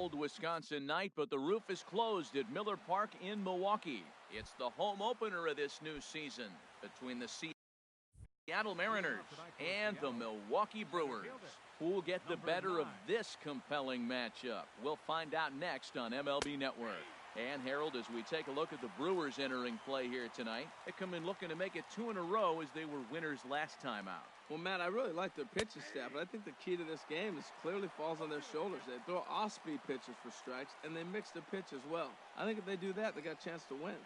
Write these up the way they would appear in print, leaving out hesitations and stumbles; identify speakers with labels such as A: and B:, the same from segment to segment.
A: cold Wisconsin night, but the roof is closed at Miller Park in Milwaukee. It's the home opener of this new season between the Seattle Mariners and the Milwaukee Brewers. Who'll get the better of this compelling matchup? We'll find out next on MLB Network. And Harold, as we take a look at the Brewers entering play here tonight, they come in looking to make it 2 in a row as they were winners last time out.
B: Well, Matt, I really like their pitching staff, but I think the key to this game is clearly falls on their shoulders. They throw off-speed pitches for strikes, and they mix the pitch as well. I think if they do that, they got a chance to win.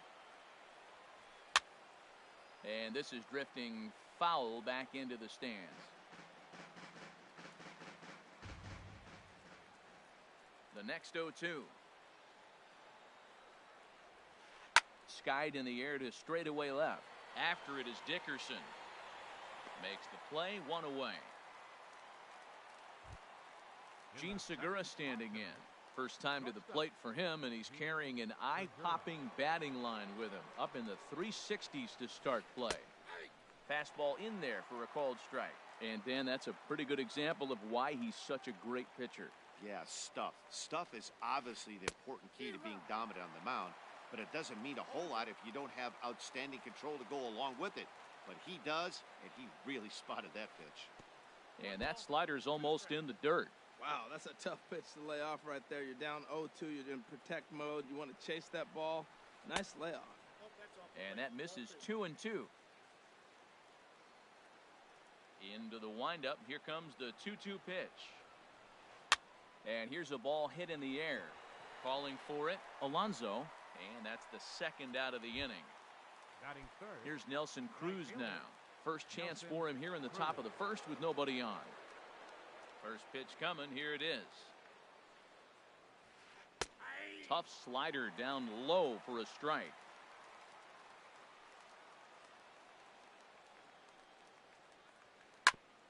A: And this is drifting foul back into the stands. The next 0-2. Skied in the air to straightaway left. After it is Dickerson. Makes the play, 1 away. Gene Segura standing in. First time to the plate for him, and he's carrying an eye-popping batting line with him. Up in the 360s to start play. Fastball in there for a called strike. And Dan, that's a pretty good example of why he's such a great pitcher.
C: Yeah, stuff. Stuff is obviously the important key to being dominant on the mound, but it doesn't mean a whole lot if you don't have outstanding control to go along with it. But he does, and he really spotted that pitch.
A: And that slider's almost in the dirt.
B: Wow, that's a tough pitch to lay off right there. You're down 0-2. You're in protect mode. You want to chase that ball. Nice layoff.
A: And that misses 2-2. Into the windup. Here comes the 2-2 pitch. And here's a ball hit in the air. Calling for it, Alonso. And that's the second out of the inning. Here's Nelson Cruz now. First chance for him here in the top of the first with nobody on. First pitch coming. Here it is. Tough slider down low for a strike.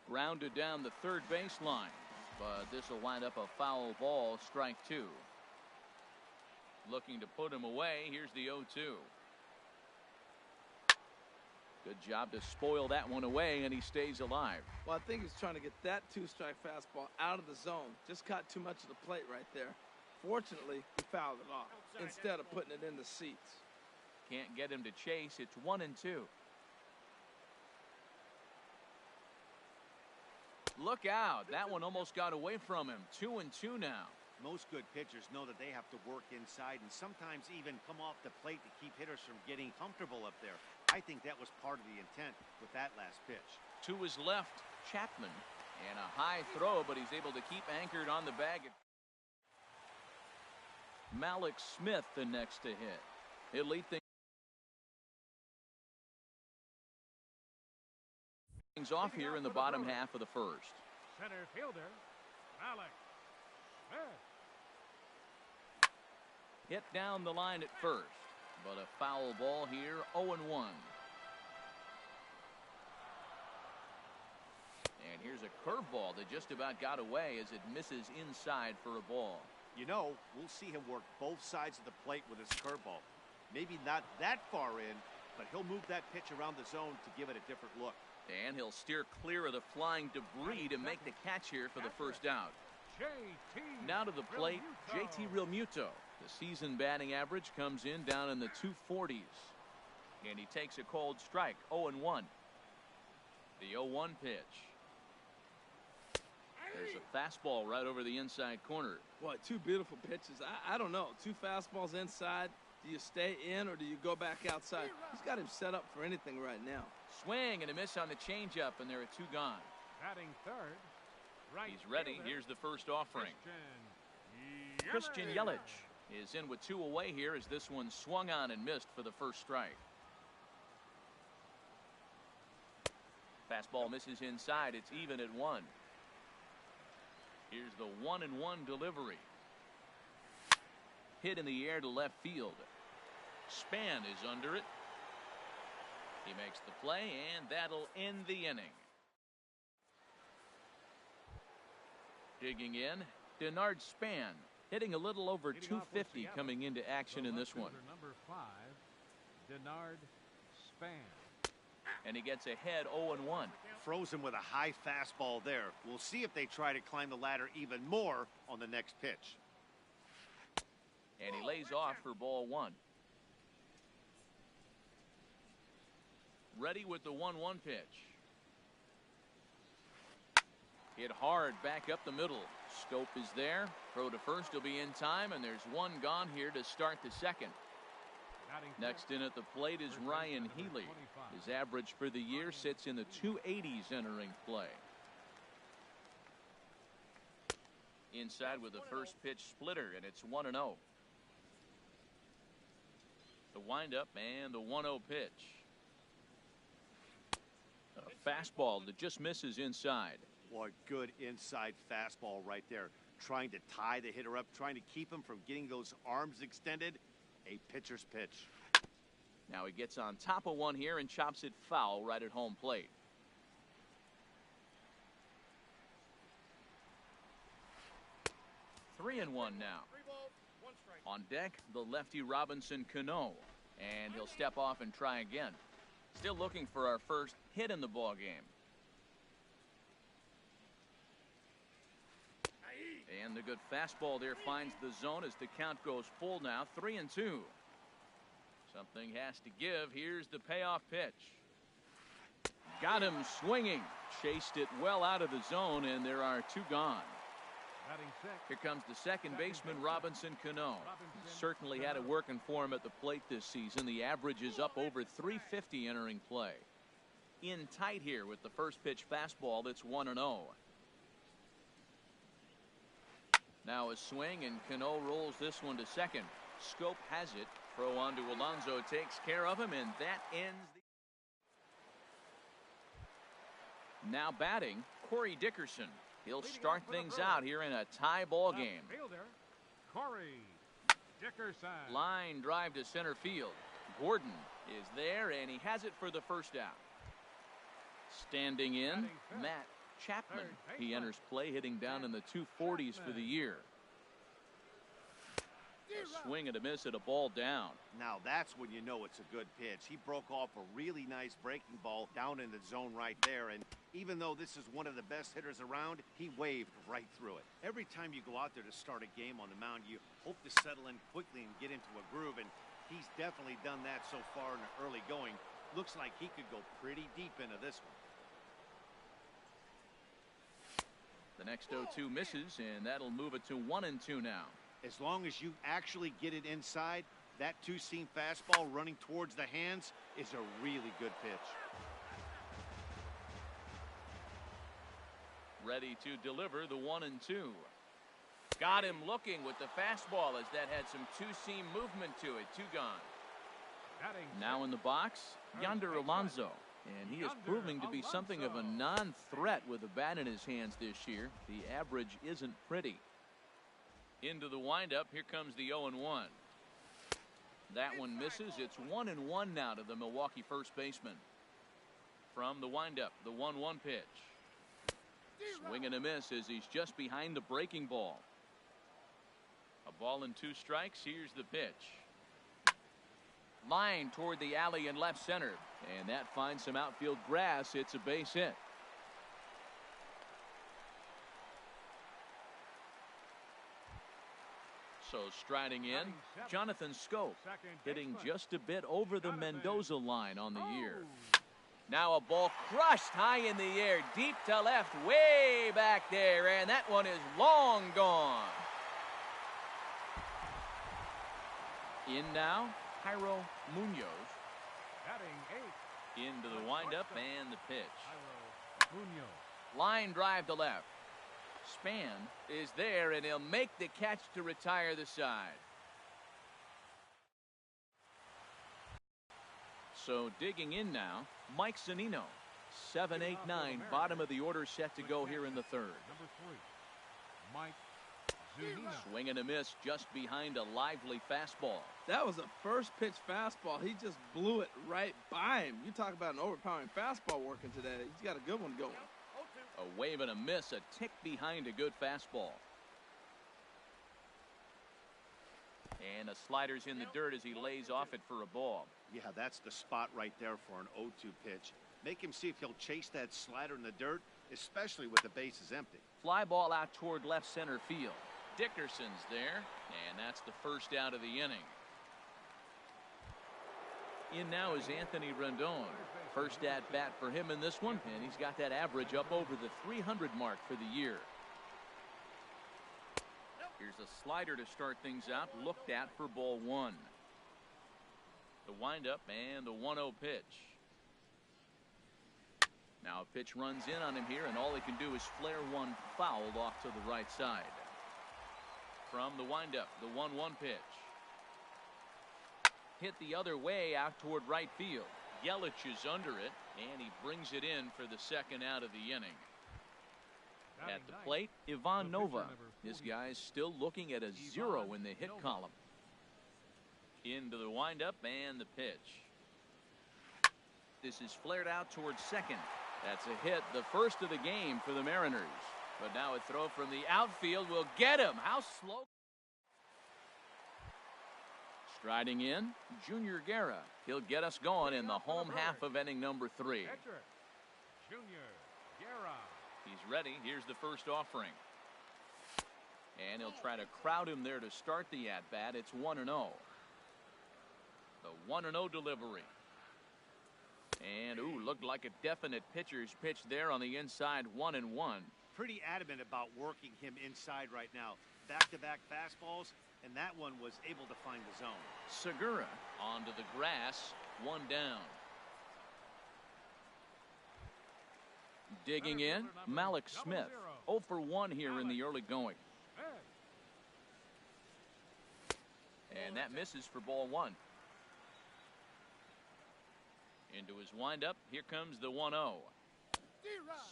A: Grounded down the third baseline. But this will wind up a foul ball, strike 2. Looking to put him away. Here's the 0-2. Good job to spoil that one away, and he stays alive.
B: Well, I think he's trying to get that 2-strike fastball out of the zone. Just caught too much of the plate right there. Fortunately, he fouled it off instead of putting it in the seats.
A: Can't get him to chase. It's 1-2. Look out. That one almost got away from him. 2-2 now.
C: Most good pitchers know that they have to work inside and sometimes even come off the plate to keep hitters from getting comfortable up there. I think that was part of the intent with that last pitch.
A: To his left, Chapman. And a high throw, but he's able to keep anchored on the bag. Malik Smith the next to hit. He'll lead things off here in the bottom half of the first.
D: Center fielder, Malik Smith.
A: Hit down the line at first, but a foul ball here, 0-1. And here's a curveball that just about got away as it misses inside for a ball.
C: You know, we'll see him work both sides of the plate with his curveball. Maybe not that far in, but he'll move that pitch around the zone to give it a different look.
A: And he'll steer clear of the flying debris to make the catch here for the first out. Now to the plate, JT Realmuto. The season batting average comes in down in the 240s. And he takes a cold strike, 0-1. The 0-1 pitch. There's a fastball right over the inside corner.
B: Boy, 2 beautiful pitches. I don't know. 2 fastballs inside. Do you stay in or do you go back outside? He's got him set up for anything right now.
A: Swing and a miss on the changeup, and there are 2 gone.
D: Batting third. Right.
A: He's ready. Here's the first offering. Christian Yelich is in with 2 away here as this one swung on and missed for the first strike. Fastball misses inside. It's even at 1. Here's the 1-1 delivery. Hit in the air to left field. Span is under it. He makes the play, and that'll end the inning. Digging in, Denard Span, hitting a little over 250 coming into action in this one.
D: Number 5, Denard Span.
A: And he gets ahead 0-1.
C: Frozen with a high fastball there. We'll see if they try to climb the ladder even more on the next pitch.
A: And he lays off for ball one. Ready with the 1-1 pitch. Hit hard back up the middle. Scope is there. Throw to first will be in time, and there's one gone here to start the second. Next in at the plate is Ryan Healy. His average for the year sits in the 280s entering play. Inside with the first pitch splitter, and it's 1-0. The windup and the 1-0 pitch. A fastball that just misses inside.
C: Boy, good inside fastball right there. Trying to tie the hitter up, trying to keep him from getting those arms extended. A pitcher's pitch.
A: Now he gets on top of one here and chops it foul right at home plate. Three and one now. On deck, the lefty Robinson Cano, and he'll step off and try again. Still looking for our first hit in the ball game. And the good fastball there finds the zone as the count goes full now. 3-2. Something has to give. Here's the payoff pitch. Got him swinging. Chased it well out of the zone, and there are two gone. Here comes the second baseman, Robinson Cano. Certainly had it working for him at the plate this season. The average is up over 350 entering play. In tight here with the first pitch fastball. That's 1-0. Now a swing, and Cano rolls this one to second. Scope has it. Throw on to Alonso takes care of him, and that ends the... Now batting, Corey Dickerson. He'll start things out here in a tie ball game.
D: Corey Dickerson.
A: Line drive to center field. Gordon is there, and he has it for the first out. Standing in, Matt Chapman. He enters play hitting down in the 240s for the year. A swing and a miss at a ball down.
C: Now that's when you know it's a good pitch. He broke off a really nice breaking ball down in the zone right there, and even though this is one of the best hitters around, he waved right through it. Every time you go out there to start a game on the mound, you hope to settle in quickly and get into a groove, and he's definitely done that so far in the early going. Looks like he could go pretty deep into this one.
A: The next 0-2 misses, and that'll move it to 1-2 now.
C: As long as you actually get it inside, that two-seam fastball running towards the hands is a really good pitch.
A: Ready to deliver the 1-2. Got him looking with the fastball as that had some two-seam movement to it. Two gone. Now in the box, Yonder Alonso. And he is proving to be something of a non-threat with a bat in his hands this year. The average isn't pretty. Into the windup, here comes the 0-1. That one misses. It's 1-1 now to the Milwaukee first baseman. From the windup, the 1-1 pitch. Swing and a miss as he's just behind the breaking ball. A ball and two strikes. Here's the pitch. Line toward the alley in left center, and that finds some outfield grass. It's a base hit. So striding in, Jonathan Scope, hitting just a bit over the Mendoza line on the year. Now a ball crushed high in the air, deep to left, way back there, and that one is long gone. In now, Jairo Munoz. Into the windup and the pitch. Line drive to left. Span is there, and he'll make the catch to retire the side. So digging in now, Mike Zunino. 7-8-9, bottom of the order set to go here in the third.
D: Mike Zunino.
A: Swing and a miss just behind a lively fastball.
B: That was a first pitch fastball. He just blew it right by him. You talk about an overpowering fastball working today. He's got a good one going.
A: A wave and a miss, a tick behind a good fastball. And a slider's in the dirt as he lays off it for a ball.
C: Yeah, that's the spot right there for an 0-2 pitch. Make him see if he'll chase that slider in the dirt, especially with the bases empty.
A: Fly ball out toward left center field. Dickerson's there, and that's the first out of the inning. In now is Anthony Rendon. First at bat for him in this one, and he's got that average up over the 300 mark for the year. Here's a slider to start things out, looked at for ball one. The windup and the 1-0 pitch. Now a pitch runs in on him here, and all he can do is flare one foul off to the right side. From the windup, the 1-1 pitch. Hit the other way out toward right field. Yelich is under it, and he brings it in for the second out of the inning. At the plate, Ivan Nova. This guy's still looking at a 0 in the hit column. Into the windup and the pitch. This is flared out towards second. That's a hit, the first of the game for the Mariners. But now a throw from the outfield will get him. How slow. Striding in, Junior Guerra. He'll get us going in the home half of inning number 3.
D: Junior Guerra.
A: He's ready. Here's the first offering. And he'll try to crowd him there to start the at-bat. It's 1-0. The 1-0 delivery. And, looked like a definite pitcher's pitch there on the inside, 1-1.
C: Pretty adamant about working him inside right now. Back-to-back fastballs, and that one was able to find the zone.
A: Segura onto the grass, 1 down. Digging in, Malik Smith, 0 for 1 here in the early going. And that misses for ball 1. Into his windup, here comes the 1-0.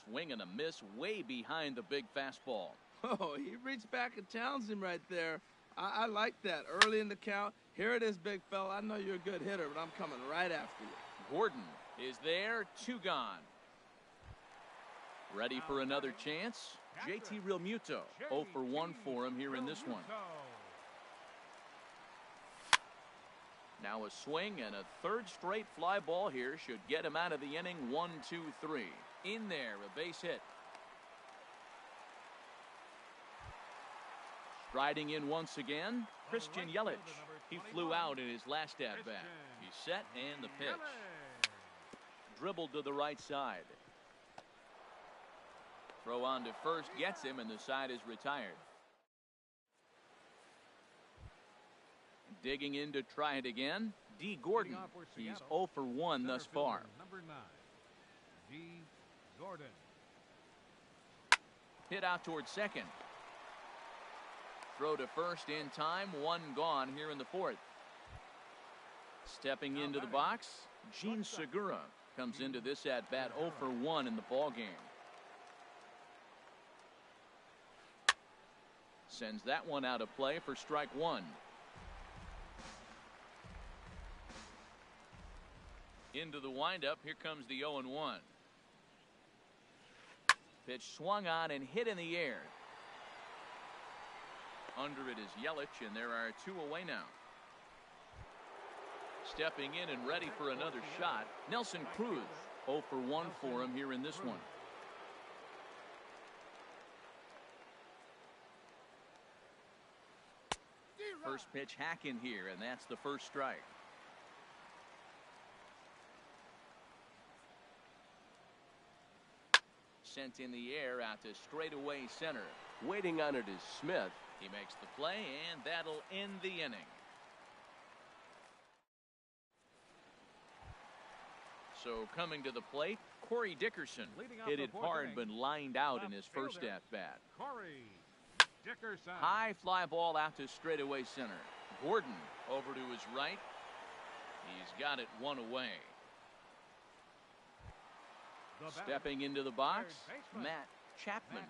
A: Swing and a miss way behind the big fastball.
B: Oh, he reached back and challenged him right there. I like that. Early in the count. Here it is, big fella. I know you're a good hitter, but I'm coming right after you.
A: Gordon is there, 2 gone. Ready for another chance? JT Realmuto, 0 for 1 for him here in this one. Now a swing and a third straight fly ball here should get him out of the inning. 1, 2, 3. In there, a base hit. Striding in once again, Christian Yelich. He flew out in his last at-bat. He's set and the pitch. Dribbled to the right side. Throw on to first gets him, and the side is retired. Digging in to try it again, D. Gordon. He's 0 for 1 thus far.
D: Number 9, D. Gordon.
A: Hit out towards second. Throw to first in time, 1 gone here in the 4th. Stepping into the box, Gene Segura comes into this at-bat 0 for 1 in the ballgame. Sends that one out of play for strike 1. Into the windup, here comes the 0-1. Pitch swung on and hit in the air. Under it is Yelich, and there are 2 away now. Stepping in and ready for another shot, Nelson Cruz. 0 for 1 for him here in this one. First pitch hack in here, and that's the first strike. Sent in the air out to straightaway center. Waiting on it is Smith. He makes the play, and that'll end the inning. So coming to the plate, Corey Dickerson. Hit it hard, but lined out in his first at-bat.
D: Corey Dickerson.
A: High fly ball out to straightaway center. Gordon over to his right. He's got it 1 away. Stepping into the box, Matt Chapman.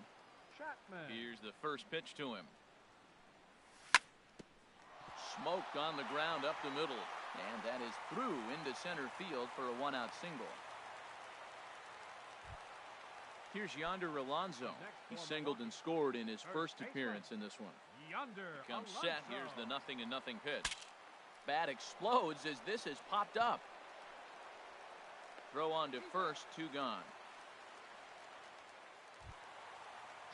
A: Here's the first pitch to him. Smoked on the ground up the middle, and that is through into center field for a 1-out single. Here's Yonder Alonso. He singled and scored in his first appearance in this one. Comes set. Here's the 0-0 pitch. Bat explodes as this has popped up. Throw on to first, 2 gone.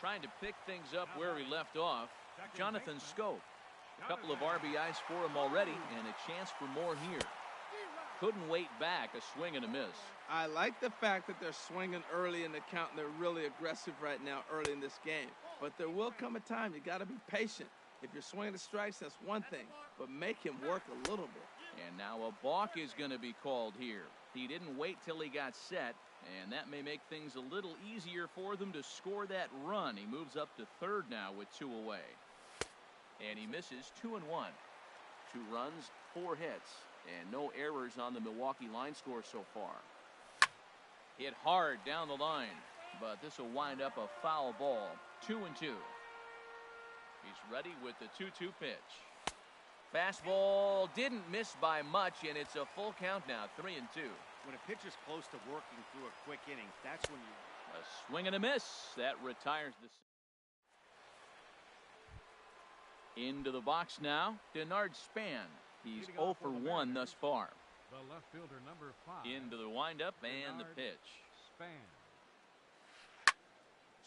A: Trying to pick things up where he left off. Jonathan Scope. A couple of RBIs for him already, and a chance for more here. Couldn't wait back, a swing and a miss.
B: I like the fact that they're swinging early in the count, and they're really aggressive right now early in this game. But there will come a time you got to be patient. If you're swinging the strikes, that's one thing, but make him work a little bit.
A: And now a balk is going to be called here. He didn't wait till he got set, and that may make things a little easier for them to score that run. He moves up to third now with 2 away. And he misses 2-1. 2 runs, 4 hits, and no errors on the Milwaukee line score so far. Hit hard down the line, but this will wind up a foul ball. 2-2. He's ready with the 2-2 pitch. Fastball didn't miss by much, and it's a full count now, 3-2.
C: When a pitcher's close to working through a quick inning, that's when you...
A: A swing and a miss. That retires the... Into the box now, Denard Span. He's 0 for 1 thus far.
D: The left fielder, number 5.
A: Into the windup and the pitch.
D: Span.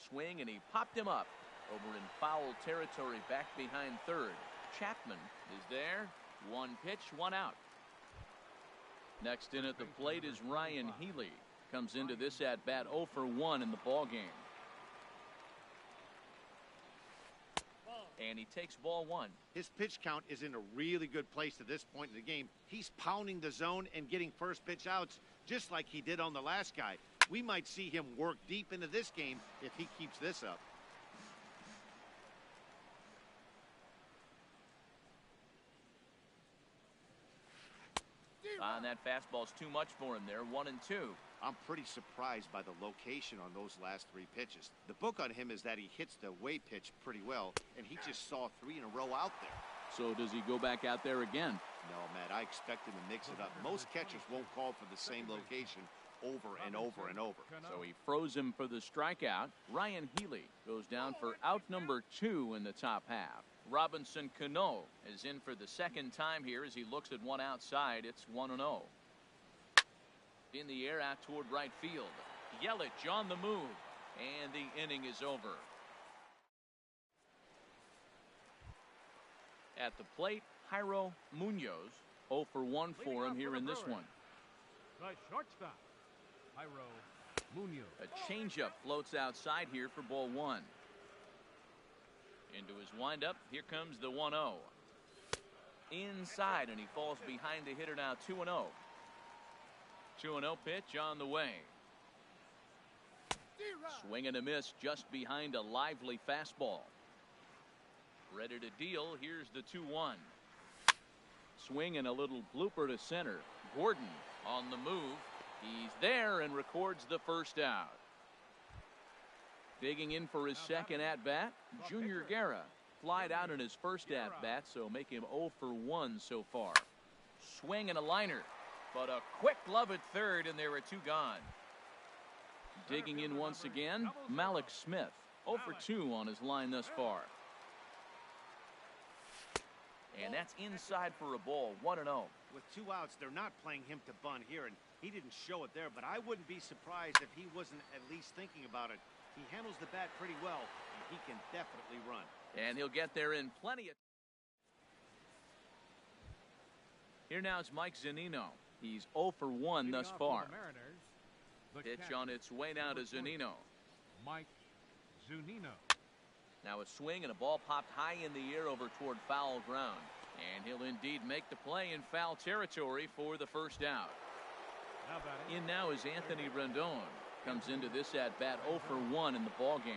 A: Swing, and he popped him up. Over in foul territory, back behind third. Chapman is there. 1 pitch, 1 out. Next in at the plate is Ryan Healy. Comes into this at bat 0 for 1 in the ball game. And he takes ball 1.
C: His pitch count is in a really good place at this point in the game. He's pounding the zone and getting first pitch outs just like he did on the last guy. We might see him work deep into this game if he keeps this up.
A: On that fastball's too much for him there. 1-2.
C: I'm pretty surprised by the location on those last 3 pitches. The book on him is that he hits the away pitch pretty well, and he just saw 3 in a row out there.
A: So does he go back out there again?
C: No, Matt, I expect him to mix it up. Most catchers won't call for the same location over and over and over.
A: So he froze him for the strikeout. Ryan Healy goes down for out number 2 in the top half. Robinson Cano is in for the second time here as he looks at one outside. It's 1-0. In the air out toward right field. Yelich on the move, and the inning is over. At the plate, Jairo Munoz. 0 for 1 for him here in this one.
D: The shortstop, Jairo Munoz.
A: A changeup floats outside here for ball 1. Into his windup, here comes the 1-0. Inside, and he falls behind the hitter now. 2-0. 2-0 pitch on the way. Swing and a miss just behind a lively fastball. Ready to deal. Here's the 2-1. Swing and a little blooper to center. Gordon on the move. He's there and records the first out. Digging in for his second at-bat, Junior Guerra. Flied out in his first at-bat, so make him 0 for 1 so far. Swing and a liner. But a quick glove at third, and there are 2 gone. Digging in once again, Malik Smith. 0 for 2 on his line thus far. And that's inside for a ball. 1-0.
C: With 2 outs, they're not playing him to bunt here, and he didn't show it there, but I wouldn't be surprised if he wasn't at least thinking about it. He handles the bat pretty well, and he can definitely run.
A: And he'll get there in plenty of... Here now is Mike Zunino. He's 0 for 1 thus far. Pitch on its way now to Zunino.
D: Mike Zunino.
A: Now a swing and a ball popped high in the air over toward foul ground. And he'll indeed make the play in foul territory for the first out. In now is Anthony Rendon. Comes into this at bat 0 for 1 in the ball game.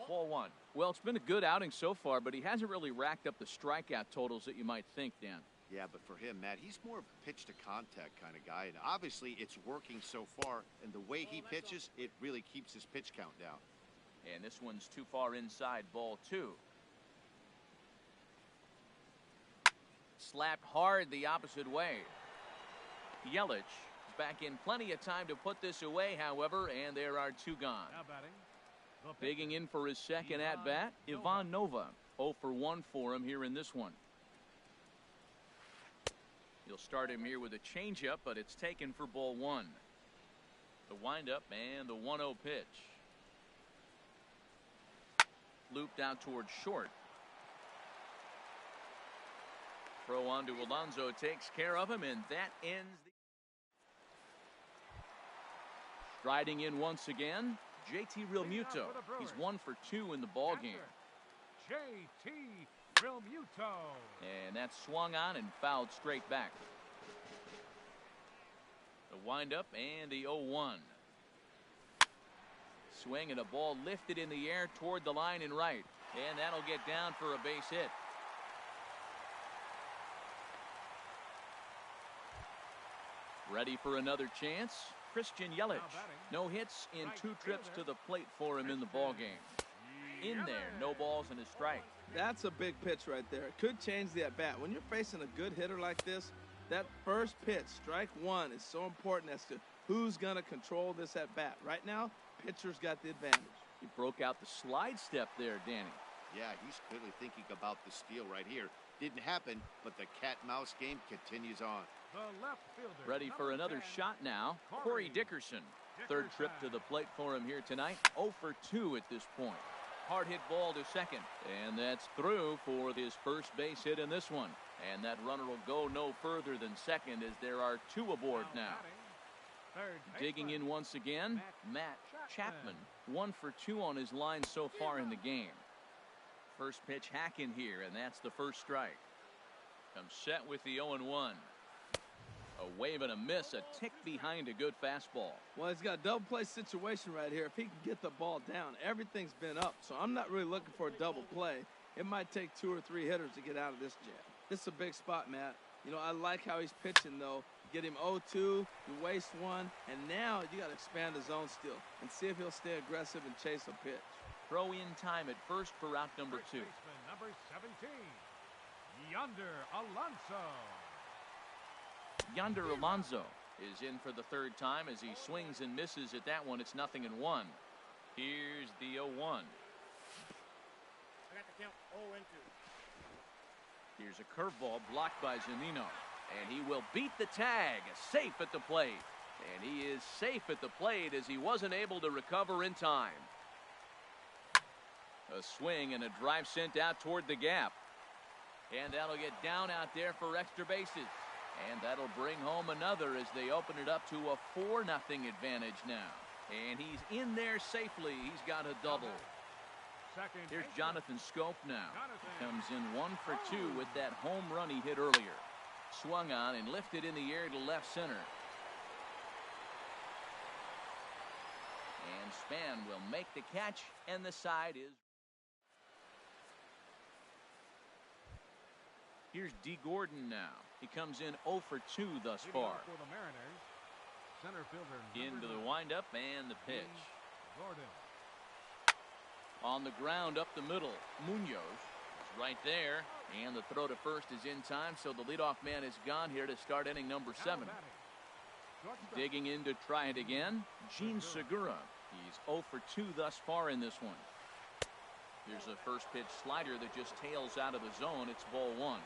A: Ball 1. Well, it's been a good outing so far, but he hasn't really racked up the strikeout totals that you might think, Dan.
C: Yeah, but for him, Matt, he's more of a pitch to contact kind of guy, and obviously it's working so far, and the way he pitches, it really keeps his pitch count down.
A: And this one's too far inside, ball 2. Slapped hard the opposite way. Yelich is back in plenty of time to put this away, however, and there are 2 gone. Digging in for his second at-bat, Ivan Nova. 0 for 1 for him here in this one. You'll start him here with a changeup, but it's taken for ball 1. The windup and the 1-0 pitch. looped out towards short. Throw on to Alonso takes care of him, and that ends the... Striding in once again, JT Realmuto. He's 1 for 2 in the ball game.
D: JT Realmuto.
A: And that's swung on and fouled straight back. The windup and the 0-1. Swing and a ball lifted in the air toward the line and right. And that'll get down for a base hit. Ready for another chance? Christian Yelich. No hits in 2 trips to the plate for him in the ball game. In there, no balls and a strike.
B: That's a big pitch right there. It could change the at-bat. When you're facing a good hitter like this, that first pitch, strike one, is so important as to who's going to control this at-bat. Right now, pitcher's got the advantage.
A: He broke out the slide step there, Danny.
C: Yeah, he's clearly thinking about the steal right here. Didn't happen, but the cat-mouse game continues on.
D: The left fielder.
A: Ready for another
D: 10,
A: shot now. Corey Dickerson. Third trip to the plate for him here tonight. 0 for 2 at this point. Hard hit ball to second. And that's through for his first base hit in this one. And that runner will go no further than second as there are 2 aboard now. Digging in once again, Matt Chapman. 1 for 2 on his line so far in the game. First pitch hack in here, and that's the first strike. Comes set with the 0-1. A wave and a miss, a tick behind a good fastball.
B: Well, he's got a double play situation right here. If he can get the ball down, everything's been up. So I'm not really looking for a double play. It might take 2 or 3 hitters to get out of this jam. This is a big spot, Matt. You know, I like how he's pitching, though. Get him 0-2, you waste 1, and now you got to expand the zone still and see if he'll stay aggressive and chase a pitch.
A: Throw in time at first for out number 2.
D: Number 17, Yonder Alonso.
A: Yonder Alonso is in for the 3rd time as he swings and misses at that one. It's 0-1. Here's the 0-1.
E: I got the count 0-2.
A: Here's a curveball blocked by Zunino. And he will beat the tag. Safe at the plate. And he is safe at the plate as he wasn't able to recover in time. A swing and a drive sent out toward the gap. And that'll get down out there for extra bases. And that'll bring home another as they open it up to a 4-0 advantage now. And he's in there safely. He's got a double. Here's Jonathan Scope now. He comes in 1 for 2 with that home run he hit earlier. Swung on and lifted in the air to left center. And Span will make the catch, and the side is... Here's D. Gordon now. He comes in 0 for 2 thus far.
D: For the Mariners, center fielder
A: into the windup and the pitch.
D: Gordon.
A: On the ground up the middle, Munoz is right there. And the throw to first is in time, so the leadoff man is gone here to start inning number 7. Digging in to try it again, Gene Segura. He's 0 for 2 thus far in this one. Here's a first pitch slider that just tails out of the zone. It's ball 1.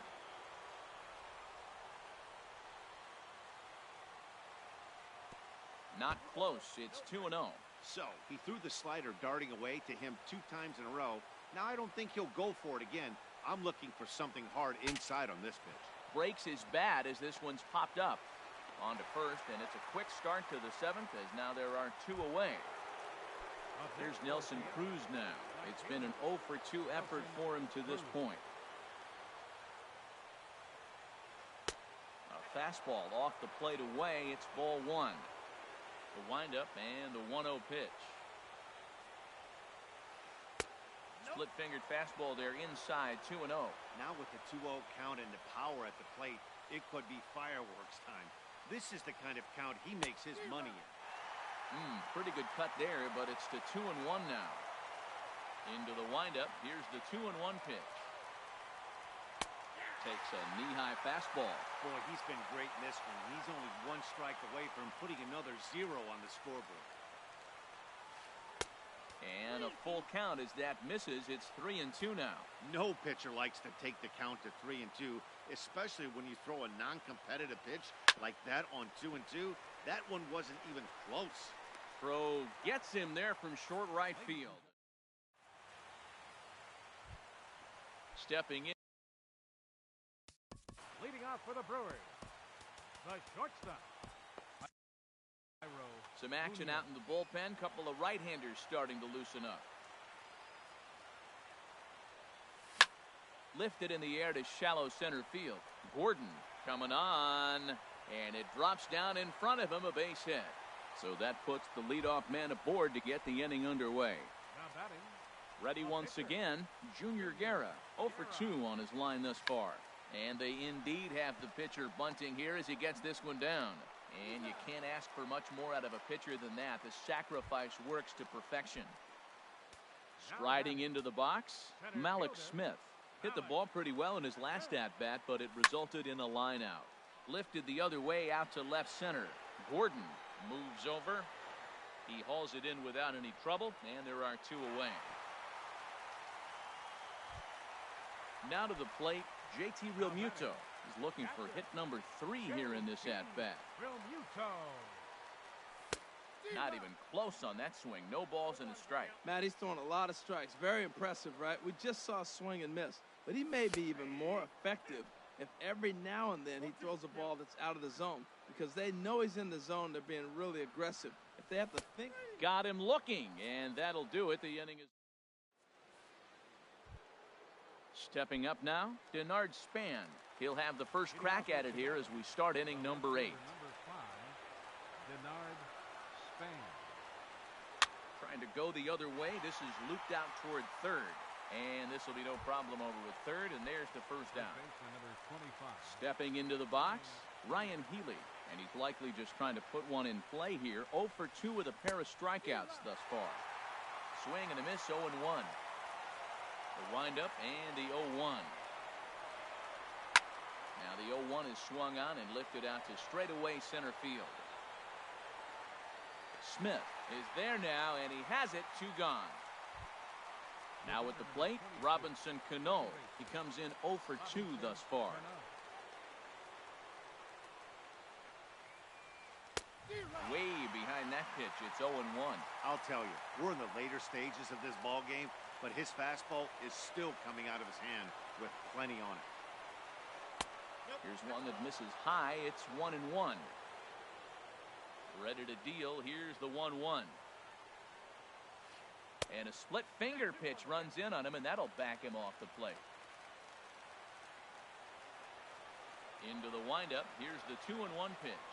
A: Not close. It's 2-0.
C: So he threw the slider darting away to him 2 times in a row. Now I don't think he'll go for it again. I'm looking for something hard inside on this pitch.
A: Breaks his bat as this one's popped up. On to first, and it's a quick start to the 7th as now there are 2 away. There's Nelson Cruz now. It's been an 0 for 2 effort for him to this point. A fastball off the plate away. It's ball 1. The windup and the 1-0 pitch. Split-fingered fastball there inside, 2-0.
C: Now with the 2-0 count and the power at the plate, it could be fireworks time. This is the kind of count he makes his money in.
A: Pretty good cut there, but it's to 2-1 now. Into the windup, here's the 2-1 pitch. Takes a knee-high fastball.
C: Boy, he's been great in this one. He's only 1 strike away from putting another 0 on the scoreboard.
A: And a full count as that misses. It's 3-2 now.
C: No pitcher likes to take the count to 3-2, especially when you throw a non-competitive pitch like that on 2-2. That one wasn't even close.
A: Throw gets him there from short right field. Stepping in.
D: Leading off for the Brewers, the shortstop.
A: Some action out in the bullpen. Couple of right-handers starting to loosen up. Lifted in the air to shallow center field. Gordon coming on, and it drops down in front of him, a base hit. So that puts the leadoff man aboard to get the inning underway.
D: Now batting.
A: Ready once again, Junior Guerra, 0 for 2 on his line thus far. And they indeed have the pitcher bunting here as he gets this one down. And you can't ask for much more out of a pitcher than that. The sacrifice works to perfection. Striding into the box, Malik Smith. Hit the ball pretty well in his last at-bat, but it resulted in a line out. Lifted the other way out to left center. Gordon moves over. He hauls it in without any trouble, and there are 2 away. Now to the plate, JT Realmuto is looking for hit number 3 here in this at-bat. Not even close on that swing. No balls and a strike.
B: Matt, he's throwing a lot of strikes. Very impressive, right? We just saw a swing and miss. But he may be even more effective if every now and then he throws a ball that's out of the zone. Because they know he's in the zone. They're being really aggressive. If they have to think.
A: Got him looking, and that'll do it. The inning is. Stepping up now, Denard Span. He'll have the first crack at it here as we start inning number 8.
D: Number 5, Denard Span.
A: Trying to go the other way. This is looped out toward third. And this will be no problem over with third, and there's the first down.
D: Number 25.
A: Stepping into the box, Ryan Healy. And he's likely just trying to put one in play here. 0 for 2 with a pair of strikeouts thus far. Swing and a miss, 0 and 1. The windup and the 0-1. Now the 0-1 is swung on and lifted out to straightaway center field. Smith is there now, and he has it. 2 gone. Now at the plate, Robinson Cano. He comes in 0 for 2 thus far. Way behind that pitch, it's 0 and 1.
C: I'll tell you, we're in the later stages of this ball game, but his fastball is still coming out of his hand with plenty on it.
A: Here's one that misses high. It's 1 and 1. Ready to deal. Here's the 1-1. And a split finger pitch runs in on him, and that'll back him off the plate. Into the windup. Here's the 2-1 pitch.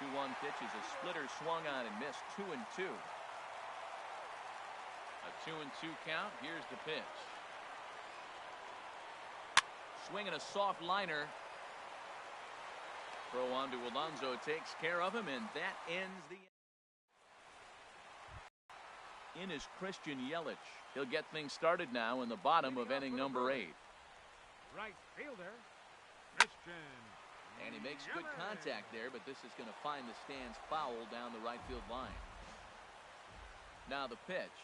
A: 2-1 pitch is a splitter swung on and missed. 2 and 2. A 2 and 2 count. Here's the pitch. Swinging a soft liner. Throw on to Alonso takes care of him, and that ends the. In is Christian Yelich. He'll get things started now in the bottom of inning number 8.
D: Right fielder, Christian.
A: And he makes good contact there, but this is going to find the stands foul down the right field line. Now the pitch.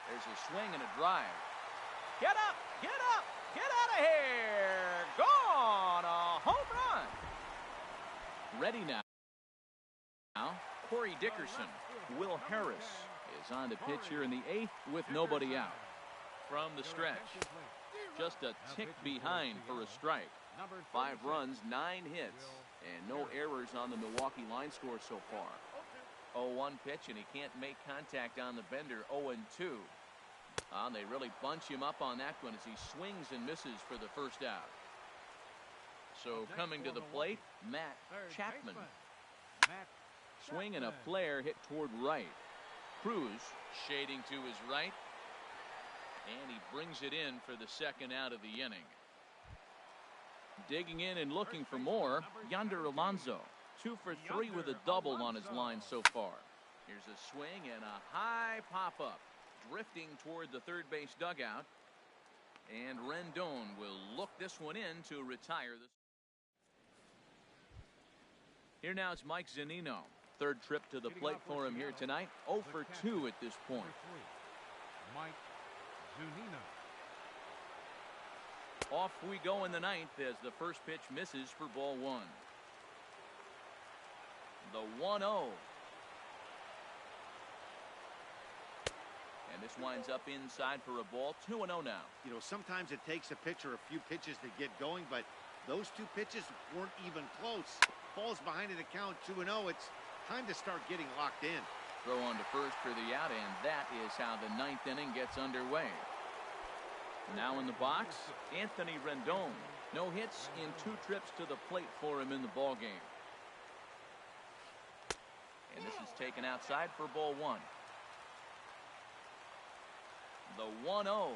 A: There's a swing and a drive. Get up! Get up! Get out of here! Gone! A home run! Ready now. Corey Dickerson. Will Harris is on to pitch here in the 8th with nobody out. From the stretch. Just a tick behind for a strike. 5 runs, 9 hits, and no errors on the Milwaukee line score so far. 0-1 pitch, and he can't make contact on the bender. 0-2. They really bunch him up on that one as he swings and misses for the first out. So coming to the plate, Matt Chapman. Swing and a flare hit toward right. Cruz shading to his right. And he brings it in for the second out of the inning. Digging in and looking for more, Yonder Alonso. 2 for 3 with a double on his line so far. Here's a swing and a high pop-up. Drifting toward the third base dugout. And Rendon will look this one in to retire this. Here now is Mike Zunino. Third trip to the plate for him here tonight. 0 for 2 at this point.
D: Mike Zunino.
A: Off we go in the 9th as the first pitch misses for ball 1. The 1-0. And this winds up inside for a ball. 2-0 now.
C: You know, sometimes it takes a pitcher a few pitches to get going, but those two pitches weren't even close. Falls behind in the count, 2-0. It's time to start getting locked in.
A: Throw on to first for the out, and that is how the ninth inning gets underway. Now in the box, Anthony Rendon. No hits in 2 trips to the plate for him in the ball game. And this is taken outside for ball 1. The 1-0.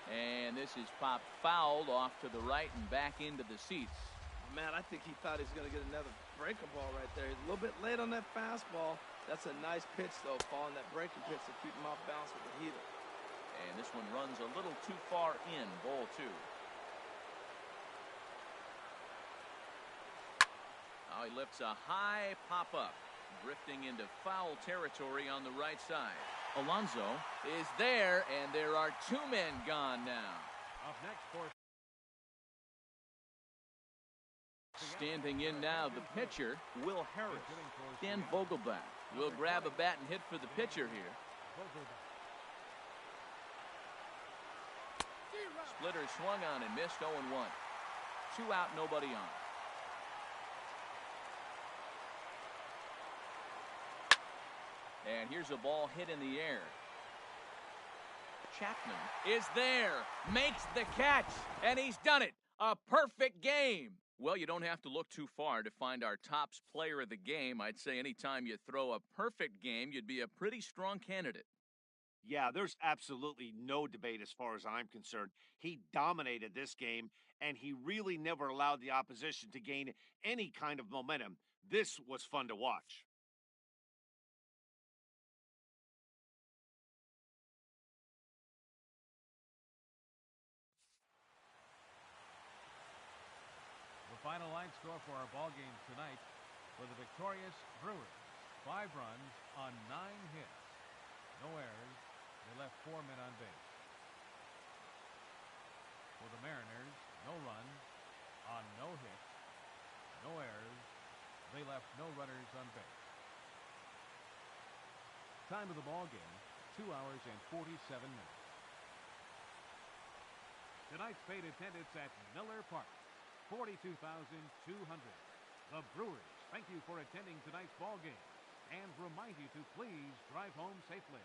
A: And this is popped fouled off to the right and back into the seats.
B: Man, I think he thought he was going to get another breaking ball right there. He's a little bit late on that fastball. That's a nice pitch, though, following that breaking pitch to keep him off balance with the heater.
A: And this one runs a little too far in, ball 2. Now he lifts a high pop-up, drifting into foul territory on the right side. Alonso is there, and there are 2 men gone now.
D: Up next for
A: Standing in now, the pitcher, Will Harris. Dan Vogelbach will grab a bat and hit for the pitcher here. Splitter swung on and missed. 0-1. 2 out, nobody on. And here's a ball hit in the air. Chapman is there, makes the catch, and he's done it. A perfect game. Well, you don't have to look too far to find our tops player of the game. I'd say anytime you throw a perfect game, you'd be a pretty strong candidate.
C: Yeah, there's absolutely no debate as far as I'm concerned. He dominated this game, and he really never allowed the opposition to gain any kind of momentum. This was fun to watch.
D: the final line score for our ball game tonight for the victorious Brewers. 5 runs on 9 hits. No errors. They left 4 men on base. For the Mariners, no runs on no hits. No errors. They left no runners on base. Time of the ball game, 2 hours and 47 minutes. Tonight's paid attendance at Miller Park, 42,200. The Brewers thank you for attending tonight's ball game and remind you to please drive home safely.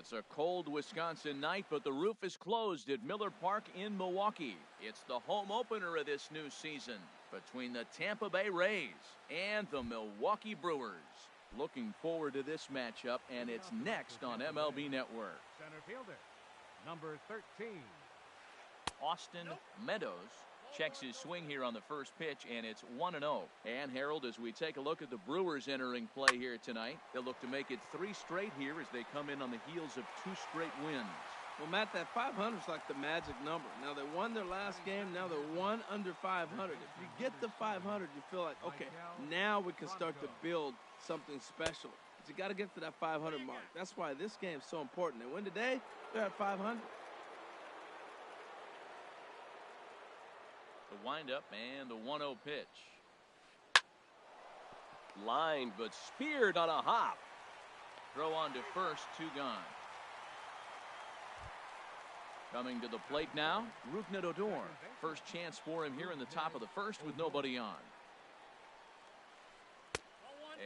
A: It's a cold Wisconsin night, but the roof is closed at Miller Park in Milwaukee. It's the home opener of this new season between the Tampa Bay Rays and the Milwaukee Brewers. Looking forward to this matchup, and it's next on MLB Network.
D: Center fielder, number 13.
A: Austin Meadows checks his swing here on the first pitch, and it's 1-0. And Harold, as we take a look at the Brewers entering play here tonight, they'll look to make it 3 straight here as they come in on the heels of 2 straight wins.
B: Well, Matt, that 500 is like the magic number. Now, they won their last game. Now they're 1 under 500. If you get the 500, you feel like, okay, now we can start to build something special. But you got to get to that 500 mark. That's why this game is so important. They win today, they're at 500.
A: The windup and the 1-0 pitch. Lined but speared on a hop. Throw on to first, 2 gone. Coming to the plate now, Rougned Odor. First chance for him here in the top of the first with nobody on.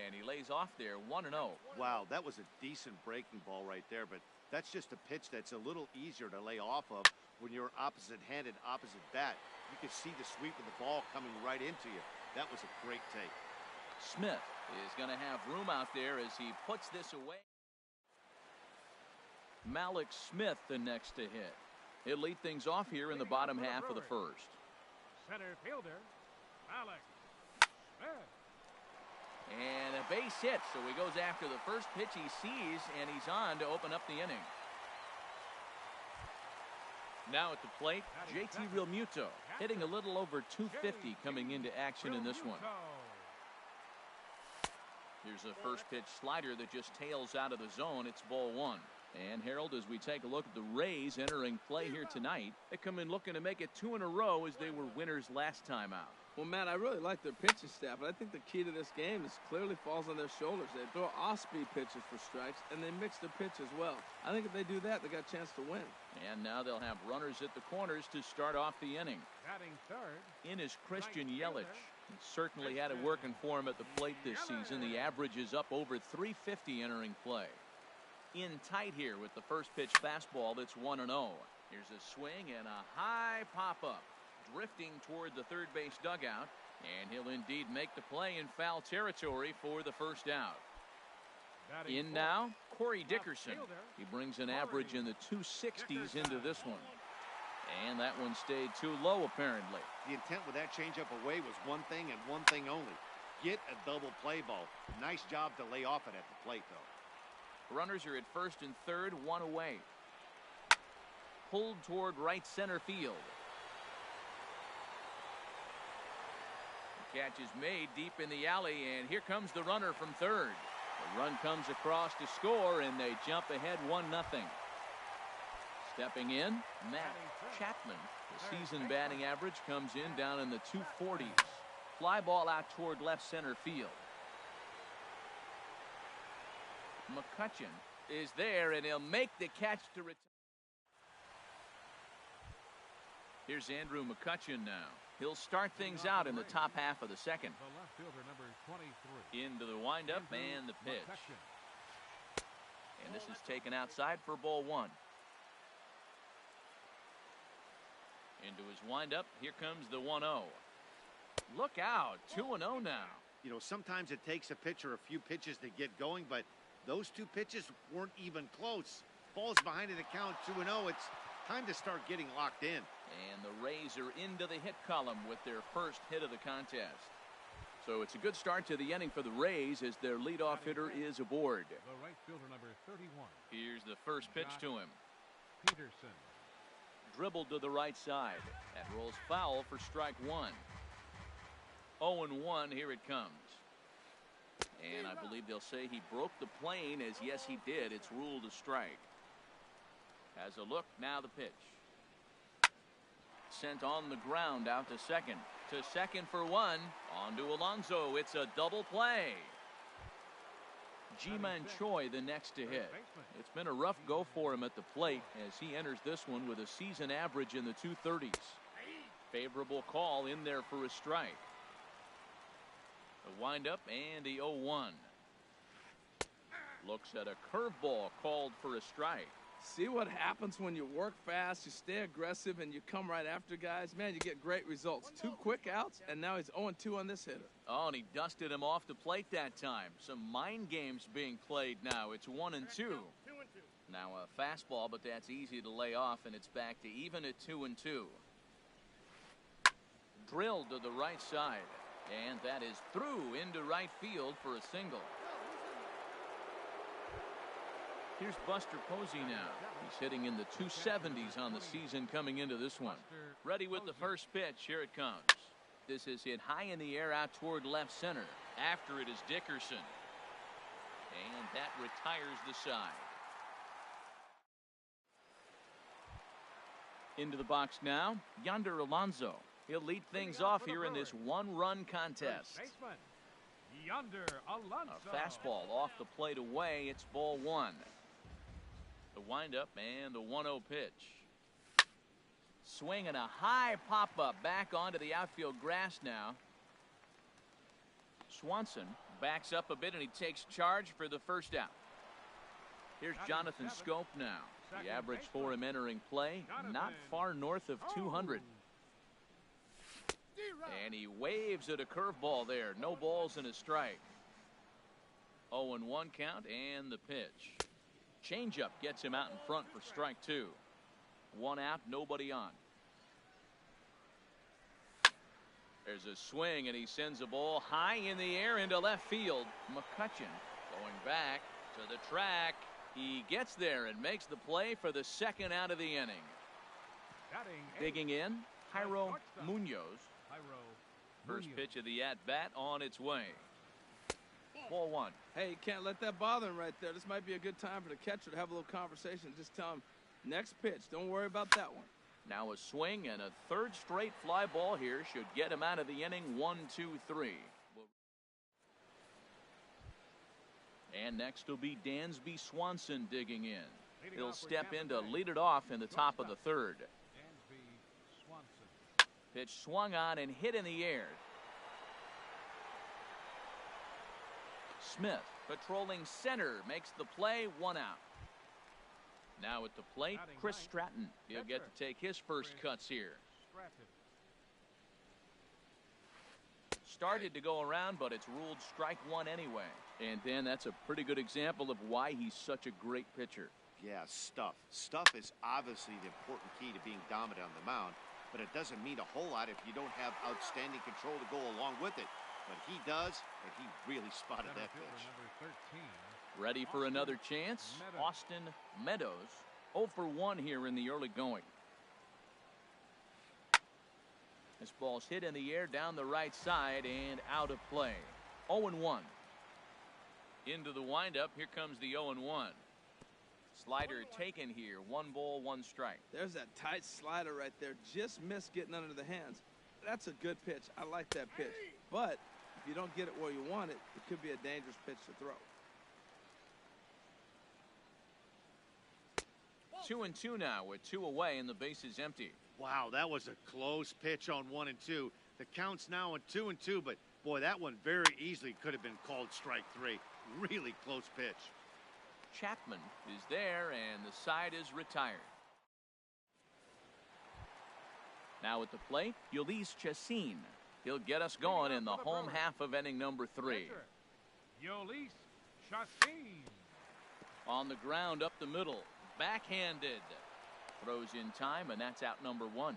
A: And he lays off there, 1-0.
C: Wow, that was a decent breaking ball right there, but that's just a pitch that's a little easier to lay off of when you're opposite-handed, opposite bat. You can see the sweep of the ball coming right into you. That was a great take.
A: Smith is going to have room out there as he puts this away. Malik Smith the next to hit. He'll lead things off here in the bottom half of the first.
D: Center fielder, Malik Smith.
A: And a base hit, so he goes after the first pitch he sees, and he's on to open up the inning. Now at the plate, JT Realmuto, hitting a little over 250 coming into action in this one. Here's a first pitch slider that just tails out of the zone. It's ball 1. And Harold, as we take a look at the Rays entering play here tonight, they come in looking to make it 2 in a row as they were winners last time out.
B: Well, Matt, I really like their pitching staff, but I think the key to this game is clearly falls on their shoulders. They throw off-speed pitches for strikes, and they mix their pitch as well. I think if they do that, they got a chance to win.
A: And now they'll have runners at the corners to start off the inning.
D: Batting third.
A: In is Christian Yelich. He certainly had it working for him at the plate this season. The average is up over 350 entering play. In tight here with the first pitch fastball that's 1-0. Here's a swing and a high pop-up. Drifting toward the third base dugout, and he'll indeed make the play in foul territory for the first out. In now, Corey Dickerson. He brings an average in the 260s into this one. And that one stayed too low, apparently.
C: The intent with that changeup away was one thing and one thing only. Get a double play ball. Nice job to lay off it at the plate, though.
A: Runners are at first and third, 1 away. Pulled toward right center field. The catch is made deep in the alley, and here comes the runner from third. The run comes across to score, and they jump ahead 1-0. Stepping in, Matt Chapman. The season batting average comes in down in the 240s. Fly ball out toward left center field. McCutchen is there, and he'll make the catch to return. Here's Andrew McCutchen now. He'll start things out in the top half of the second.
D: The left fielder, number 23.
A: Into the windup and the pitch. And this is taken outside for ball 1. Into his windup. Here comes the 1-0. Look out. 2-0 now.
C: You know, sometimes it takes a pitcher a few pitches to get going, but those 2 pitches weren't even close. Ball's behind in the count, 2-0. It's time to start getting locked in.
A: And the Rays are into the hit column with their first hit of the contest. So it's a good start to the inning for the Rays as their leadoff hitter is aboard.
D: The right fielder, number 31.
A: Here's the first pitch to him.
D: Peterson.
A: Dribbled to the right side. That rolls foul for strike 1. 0-1, here it comes. And I believe they'll say he broke the plane, as yes he did. It's ruled a strike. Has a look, now the pitch. Sent on the ground out to second. To second for 1. On to Alonso. It's a double play. Ji-Man Choi the next to hit. It's been a rough go for him at the plate as he enters this one with a season average in the 230s. Favorable call in there for a strike. The windup and the 0-1. Looks at a curveball called for a strike.
B: See what happens when you work fast, you stay aggressive, and you come right after guys? Man, you get great results. 2 quick outs, and now he's 0-2 on this hitter.
A: Oh, and he dusted him off the plate that time. Some mind games being played now. It's 1-2. Now a fastball, but that's easy to lay off, and it's back to even at 2-2. Drilled to the right side, and that is through into right field for a single. Here's Buster Posey now. He's hitting in the 270s on the season coming into this one. Ready with the first pitch. Here it comes. This is hit high in the air out toward left center. After it is Dickerson. And that retires the side. Into the box now, Yonder Alonso. He'll lead things off here in this one-run contest.
D: Yonder Alonso.
A: A fastball off the plate away. It's ball 1. The windup and the 1-0 pitch. Swing and a high pop-up back onto the outfield grass now. Swanson backs up a bit and he takes charge for the first out. Here's Jonathan Schoop now. The average for him entering play, not far north of 200. And he waves at a curveball there. No balls and a strike. 0-1 count and the pitch. Changeup gets him out in front for strike 2. 1 out, nobody on. There's a swing and he sends a ball high in the air into left field. McCutchen going back to the track. He gets there and makes the play for the second out of the inning. Digging in, Jairo Munoz. First pitch of the at-bat on its way. Ball 1.
B: Hey, you can't let that bother him right there. This might be a good time for the catcher to have a little conversation. Just tell him, next pitch. Don't worry about that one.
A: Now a swing and a third straight fly ball here should get him out of the inning. 1-2-3. And next will be Dansby Swanson digging in. He'll step in to lead it off in the top of the third. Pitch swung on and hit in the air. Smith patrolling center makes the play. 1 out. Now at the plate, Chris Stratton. He'll get to take his first cuts here. Started to go around, but it's ruled strike 1 anyway. And Dan, that's a pretty good example of why he's such a great pitcher.
C: Yeah, stuff. Stuff is obviously the important key to being dominant on the mound, but it doesn't mean a whole lot if you don't have outstanding control to go along with it. But he does, and he really spotted that pitch.
A: Ready for another chance? Austin Meadows. 0 for 1 here in the early going. This ball's hit in the air down the right side and out of play. 0-1. Into the windup. Here comes the 0-1. Slider taken here. 1 ball, 1 strike.
B: There's that tight slider right there. Just missed getting under the hands. That's a good pitch. I like that pitch. But if you don't get it where you want it, it could be a dangerous pitch to throw.
A: 2-2 now with 2 away and the base is empty.
C: Wow, that was a close pitch on 1 and 2. The count's now on 2-2, but boy, that one very easily could have been called strike 3. Really close pitch.
A: Chapman is there and the side is retired. Now at the plate, Ulysses Chacin. He'll get us going in the home half of inning number 3.
D: Ulysses Chacin.
A: On the ground up the middle. Backhanded. Throws in time, and that's out number 1.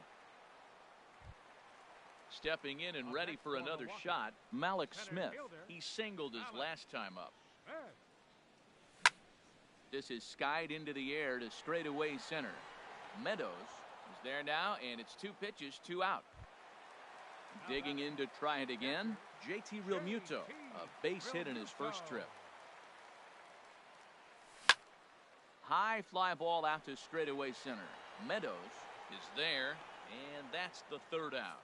A: Stepping in and ready for another shot, Malik Smith. He singled his last time up. This is skied into the air to straightaway center. Meadows is there now, and it's 2 pitches, 2 out. Digging in to try it again, JT Realmuto, a base hit in his first trip. High fly ball out to straightaway center. Meadows is there, and that's the 3rd out.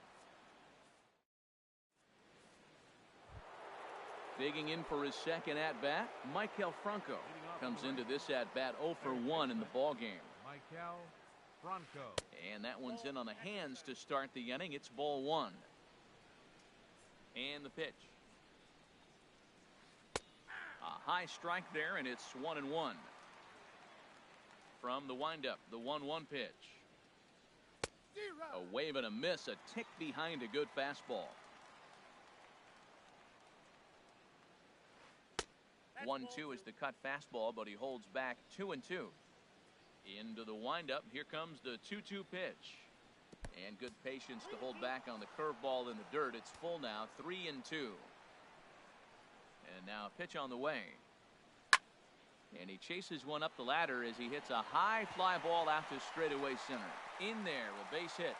A: Digging in for his second at-bat, Maikel Franco comes into this at-bat 0 for 1 in the ballgame.
D: Maikel Franco.
A: And that one's in on the hands to start the inning. It's ball 1. And the pitch. A high strike there, and it's 1-1. From the windup, the 1-1 pitch. A wave and a miss, a tick behind a good fastball. 1-2 is the cut fastball, but he holds back 2-2. Into the windup, here comes the 2-2 pitch. And good patience to hold back on the curveball in the dirt. It's full now, 3-2. And now a pitch on the way. And he chases one up the ladder as he hits a high fly ball out to straightaway center. In there, a base hit.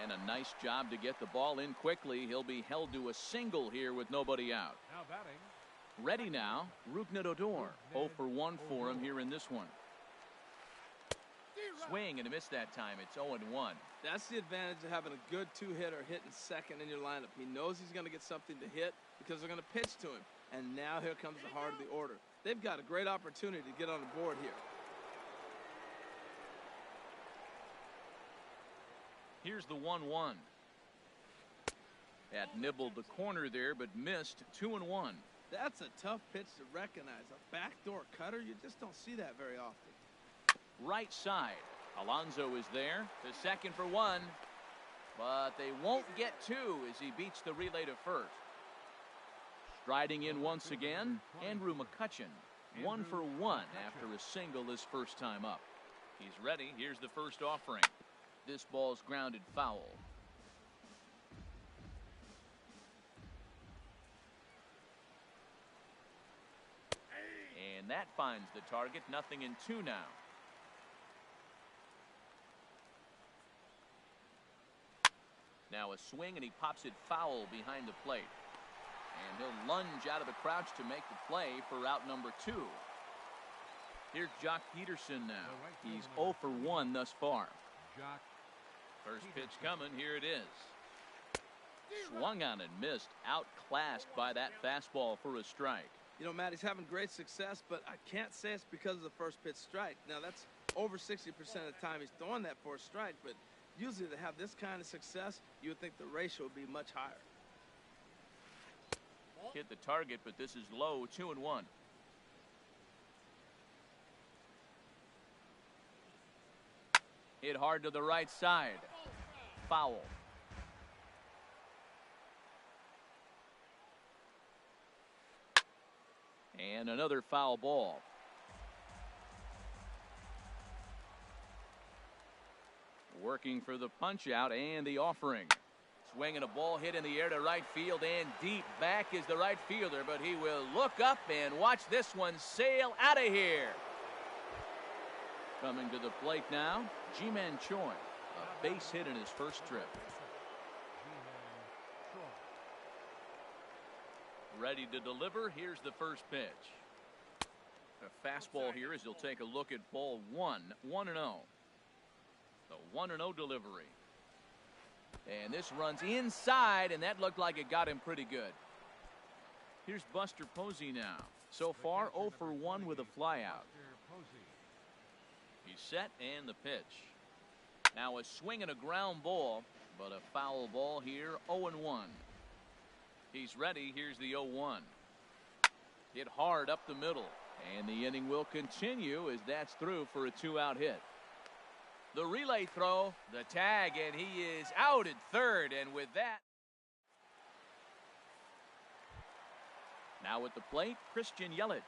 A: And a nice job to get the ball in quickly. He'll be held to a single here with nobody out.
D: Now batting.
A: Ready now, Rougned Odor. 0 for 1 for him here in this one. Swing and a miss that time. It's 0-1.
B: That's the advantage of having a good two-hitter hitting second in your lineup. He knows he's going to get something to hit because they're going to pitch to him. And now here comes the heart of the order. They've got a great opportunity to get on the board here.
A: Here's the 1-1. That nibbled the corner there, but missed. 2-1.
B: That's a tough pitch to recognize. A backdoor cutter, you just don't see that very often.
A: Right side. Alonso is there. The second for 1. But they won't get 2 as he beats the relay to first. Striding in once again, Andrew McCutchen. 1 for 1 after a single his first time up. He's ready. Here's the first offering. This ball's grounded foul. And that finds the target. 0-2 now. Now a swing, and he pops it foul behind the plate. And he'll lunge out of the crouch to make the play for out number 2. Here's Jock Peterson now. He's 0 for 1 thus far. First pitch coming. Here it is. Swung on and missed. Outclassed by that fastball for a strike.
B: You know, Matt, he's having great success, but I can't say it's because of the first pitch strike. Now, that's over 60% of the time he's throwing that for a strike, but usually to have this kind of success, you would think the ratio would be much higher.
A: Hit the target, but this is low. 2-1. Hit hard to the right side. Foul. And another foul ball. Working for the punch out and the offering. Swinging a ball hit in the air to right field, and deep back is the right fielder, but he will look up and watch this one sail out of here. Coming to the plate now, Ji-Man Choi. A base hit in his first trip. Ready to deliver. Here's the first pitch. A fastball here as he'll take a look at ball 1. 1-0. The 1-0 delivery. And this runs inside, and that looked like it got him pretty good. Here's Buster Posey now. So far, 0 for 1 with a flyout. He's set, and the pitch. Now a swing and a ground ball, but a foul ball here, 0-1. He's ready. Here's the 0-1. Hit hard up the middle, and the inning will continue as that's through for a 2-out hit. The relay throw, the tag, and he is out at third, and with that, now at the plate, Christian Yelich.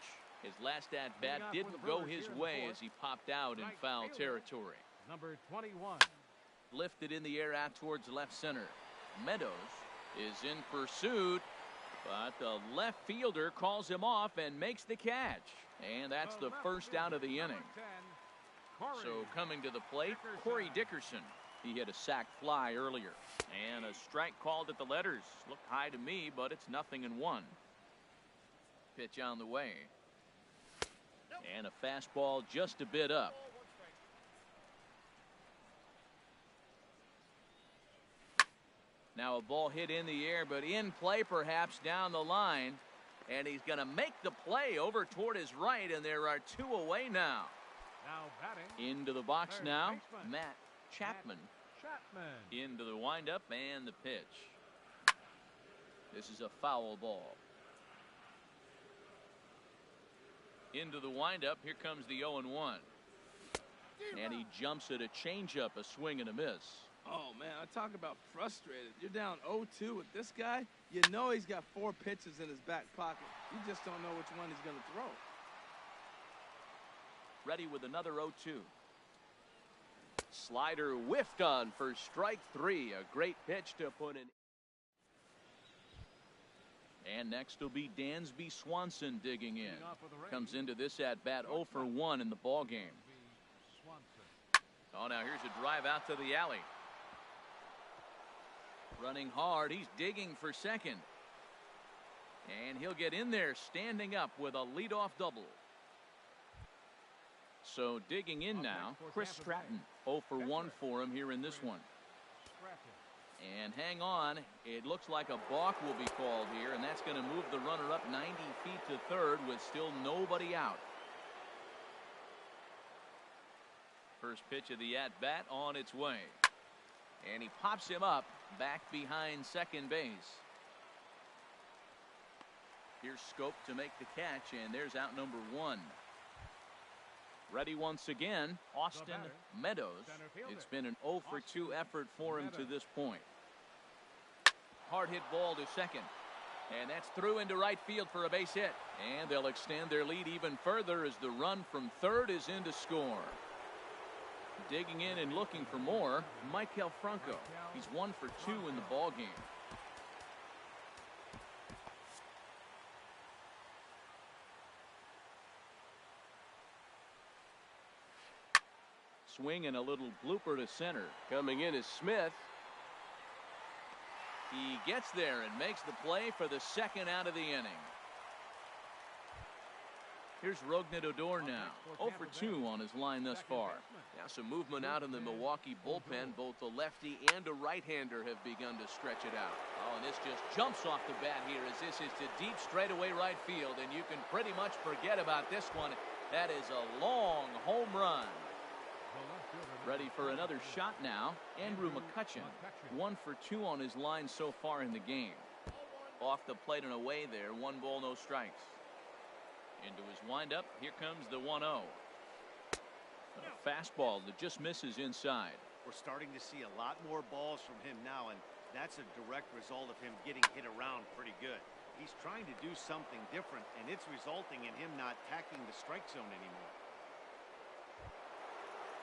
A: His last at bat didn't go his way as he popped out in foul territory.
D: Number 21.
A: Lifted in the air out towards left center. Meadows is in pursuit, but the left fielder calls him off and makes the catch. And that's the first out of the inning. So coming to the plate, Corey Dickerson. He hit a sac fly earlier. And a strike called at the letters. Looked high to me, but it's 0-1. Pitch on the way. And a fastball just a bit up. Now a ball hit in the air, but in play perhaps down the line. And he's going to make the play over toward his right, and there are 2 away now.
D: Now batting.
A: Into the box
D: Third
A: now,
D: baseman.
A: Matt Chapman. Into the windup and the pitch. This is a foul ball. Into the windup. Here comes the 0-1. And he jumps at a changeup, a swing and a miss.
B: Oh, man, I talk about frustrated. You're down 0-2 with this guy. You know he's got 4 pitches in his back pocket. You just don't know which one he's going to throw.
A: Ready with another 0-2. Slider whiffed on for strike 3. A great pitch to put in. And next will be Dansby Swanson digging in. Comes into this at bat 0 for 1 in the ball game. Oh, now here's a drive out to the alley. Running hard, he's digging for second. And he'll get in there standing up with a leadoff double. So digging in now, Chris Stratton. 0 for 1 for him here in this one. And hang on, it looks like a balk will be called here, and that's going to move the runner up 90 feet to third with still nobody out. First pitch of the at-bat on its way. And he pops him up back behind second base. Here's Scope to make the catch, and there's out number 1. Ready once again, Austin Meadows. It's been an 0 for 2 effort for him to this point. Hard hit ball to second. And that's through into right field for a base hit. And they'll extend their lead even further as the run from third is in to score. Digging in and looking for more, Maikel Franco. He's 1 for 2 in the ball game. Swing and a little blooper to center. Coming in is Smith. He gets there and makes the play for the second out of the inning. Here's Rougned Odor now. 0 for 2 on his line thus far. Now some movement out in the Milwaukee bullpen. Both the lefty and a right-hander have begun to stretch it out. Oh, and this just jumps off the bat here as this is to deep straightaway right field. And you can pretty much forget about this one. That is a long home run. Ready for another shot now, Andrew McCutchen. 1 for 2 on his line so far in the game. Off the plate and away there, 1 ball, no strikes. Into his windup, here comes the 1-0. A fastball that just misses inside.
C: We're starting to see a lot more balls from him now, and that's a direct result of him getting hit around pretty good. He's trying to do something different, and it's resulting in him not tacking the strike zone anymore.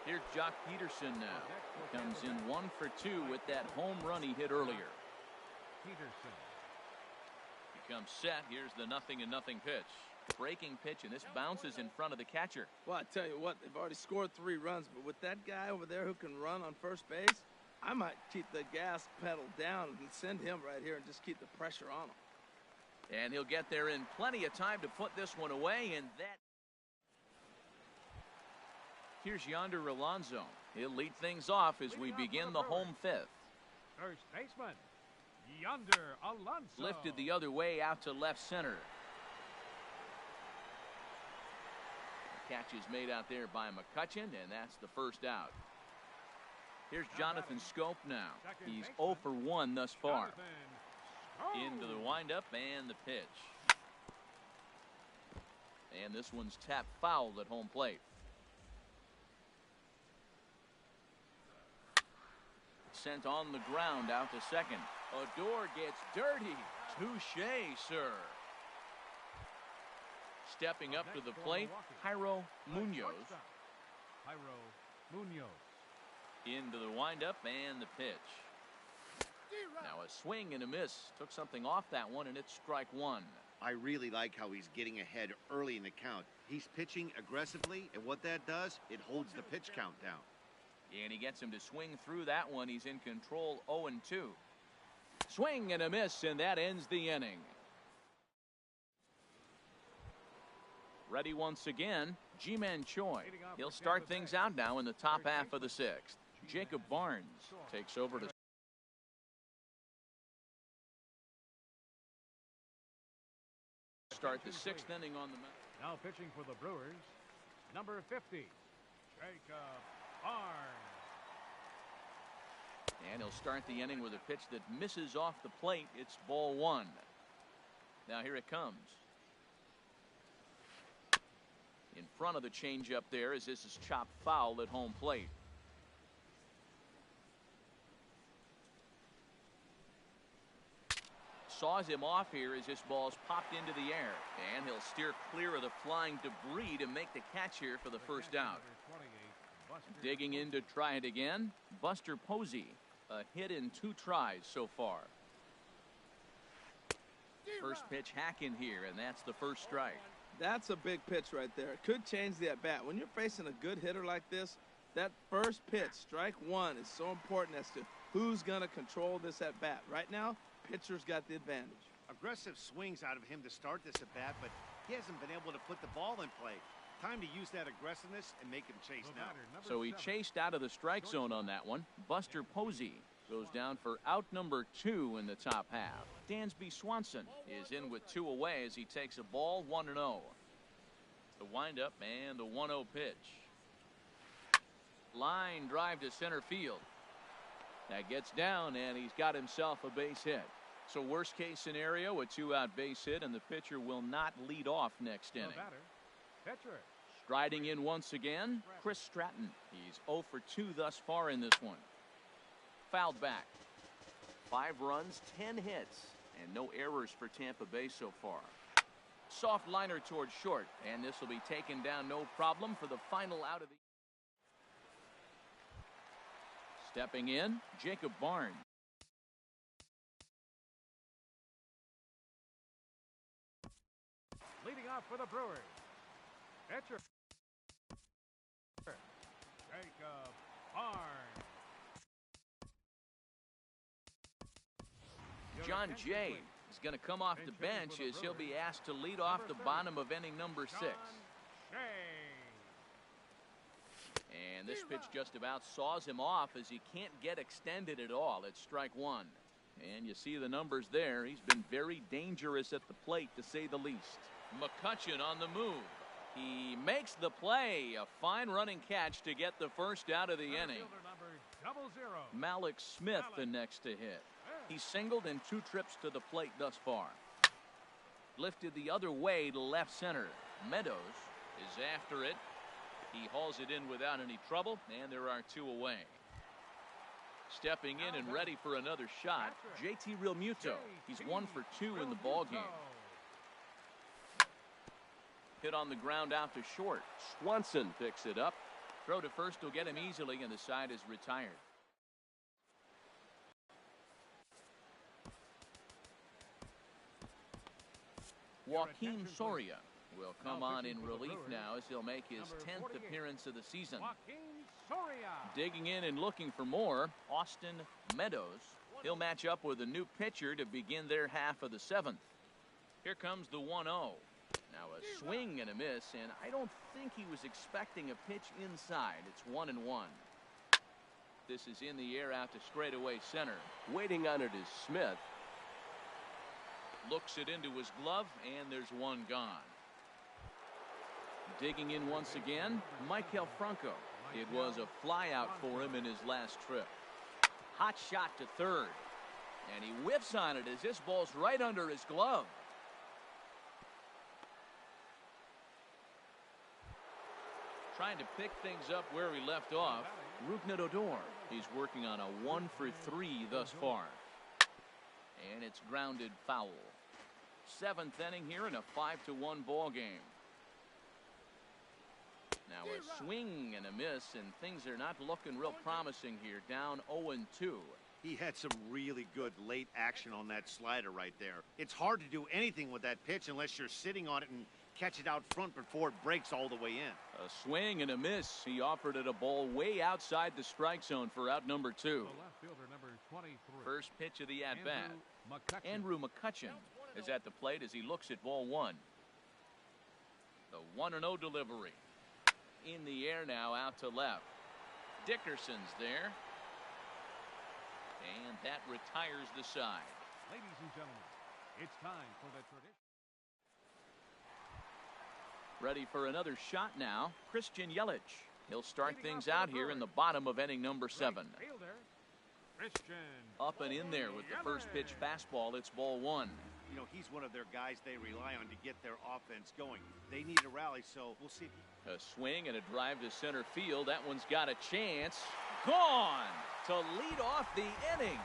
A: Here's Jock Peterson now. He comes in 1 for 2 with that home run he hit earlier.
D: Peterson.
A: He comes set. Here's the 0-0 pitch. Breaking pitch, and this bounces in front of the catcher.
B: Well, I tell you what, they've already scored 3 runs, but with that guy over there who can run on first base, I might keep the gas pedal down and send him right here and just keep the pressure on him.
A: And he'll get there in plenty of time to put this one away, and that. Here's Yonder Alonso. He'll lead things off as we begin the home 5th.
D: First baseman, Yonder Alonso.
A: Lifted the other way out to left center. The catch is made out there by McCutchen, and that's the first out. Here's Jonathan Scope now. He's 0 for 1 thus far. Into the windup and the pitch. And this one's tapped foul at home plate. Sent on the ground out to second. Odor gets dirty. Touche, sir. Stepping up to the plate, Jairo Munoz. Into the windup and the pitch. Now a swing and a miss. Took something off that one, and it's strike 1.
C: I really like how he's getting ahead early in the count. He's pitching aggressively, and what that does, it holds the pitch count down.
A: And he gets him to swing through that one. He's in control 0-2. Swing and a miss, and that ends the inning. Ready once again, Ji-Man Choi. He'll start things out now in the top half of the 6th. Jacob Barnes takes over to start the 6th inning on the mound.
D: Now pitching for the Brewers, number 50, Jacob Barnes.
A: And he'll start the inning with a pitch that misses off the plate. It's ball 1. Now here it comes. In front of the changeup there, as this is chopped foul at home plate. Saws him off here as this ball's popped into the air. And he'll steer clear of the flying debris to make the catch here for the first out. Digging in to try it again, Buster Posey. A hit in 2 tries so far. First pitch hacking here, and that's the first strike.
B: That's a big pitch right there. It could change the at-bat. When you're facing a good hitter like this, that first pitch, strike one, is so important as to who's going to control this at-bat. Right now, pitcher's got the advantage.
C: Aggressive swings out of him to start this at-bat, but he hasn't been able to put the ball in play. Time to use that aggressiveness and make him chase now.
A: So he chased out of the strike zone on that one. Buster Posey goes down for out number 2 in the top half. Dansby Swanson is in with 2 away as he takes a ball 1-0. The windup and the 1-0 pitch. Line drive to center field. That gets down, and he's got himself a base hit. So worst case scenario, a 2-out base hit, and the pitcher will not lead off next inning. Striding in once again, Chris Stratton. He's 0 for 2 thus far in this one. Fouled back. 5 runs, 10 hits, and no errors for Tampa Bay so far. Soft liner towards short, and this will be taken down no problem for the final out of the. Stepping in, Jacob Barnes.
D: Leading off for the Brewers. Pitcher. Jacob Barnes.
A: John Jay is going to come off the bench as he'll be asked to lead off the bottom of inning number 6. And this pitch just about saws him off as he can't get extended at all. It's strike 1. And you see the numbers there. He's been very dangerous at the plate, to say the least. McCutchen on the move. He makes the play. A fine running catch to get the first out of the inning. Malik Smith the next to hit. He singled in 2 trips to the plate thus far. Lifted the other way to left center. Meadows is after it. He hauls it in without any trouble, and there are 2 away. Stepping in and ready for another shot, JT Realmuto. He's 1 for 2 in the ballgame. Hit on the ground out to short. Swanson picks it up. Throw to first will get him easily, and the side is retired. Joaquin Soria will come on in relief now as he'll make his 10th appearance of the season. Digging in and looking for more, Austin Meadows. He'll match up with a new pitcher to begin their half of the 7th. Here comes the 1-0. Now a swing and a miss, and I don't think he was expecting a pitch inside. It's 1-1. This is in the air out to straightaway center. Waiting on it is Smith. Looks it into his glove, and there's 1 gone. Digging in once again, Michael Franco. It was a fly out for him in his last trip. Hot shot to third. And he whiffs on it as this ball's right under his glove. Trying to pick things up where he left off, Rougned Odor. He's working on a 1 for 3 thus far. And it's grounded foul. 7th inning here in a 5-1 ball game. Now a swing and a miss, and things are not looking real promising here. Down 0-2.
C: He had some really good late action on that slider right there. It's hard to do anything with that pitch unless you're sitting on it and catch it out front before it breaks all the way in.
A: A swing and a miss. He offered it a ball way outside the strike zone for out number 2. First pitch of the at-bat. Andrew McCutchen is at the plate as he looks at ball 1. The 1-0 delivery. In the air now out to left. Dickerson's there. And that retires the side.
D: Ladies and gentlemen, it's time for the tradition.
A: Ready for another shot now, Christian Yelich. He'll start things out here in the bottom of inning number 7. Up and in there with the first pitch fastball. It's ball 1.
C: You know, he's one of their guys they rely on to get their offense going. They need a rally, so we'll see.
A: A swing and a drive to center field. That one's got a chance. Gone to lead off the inning.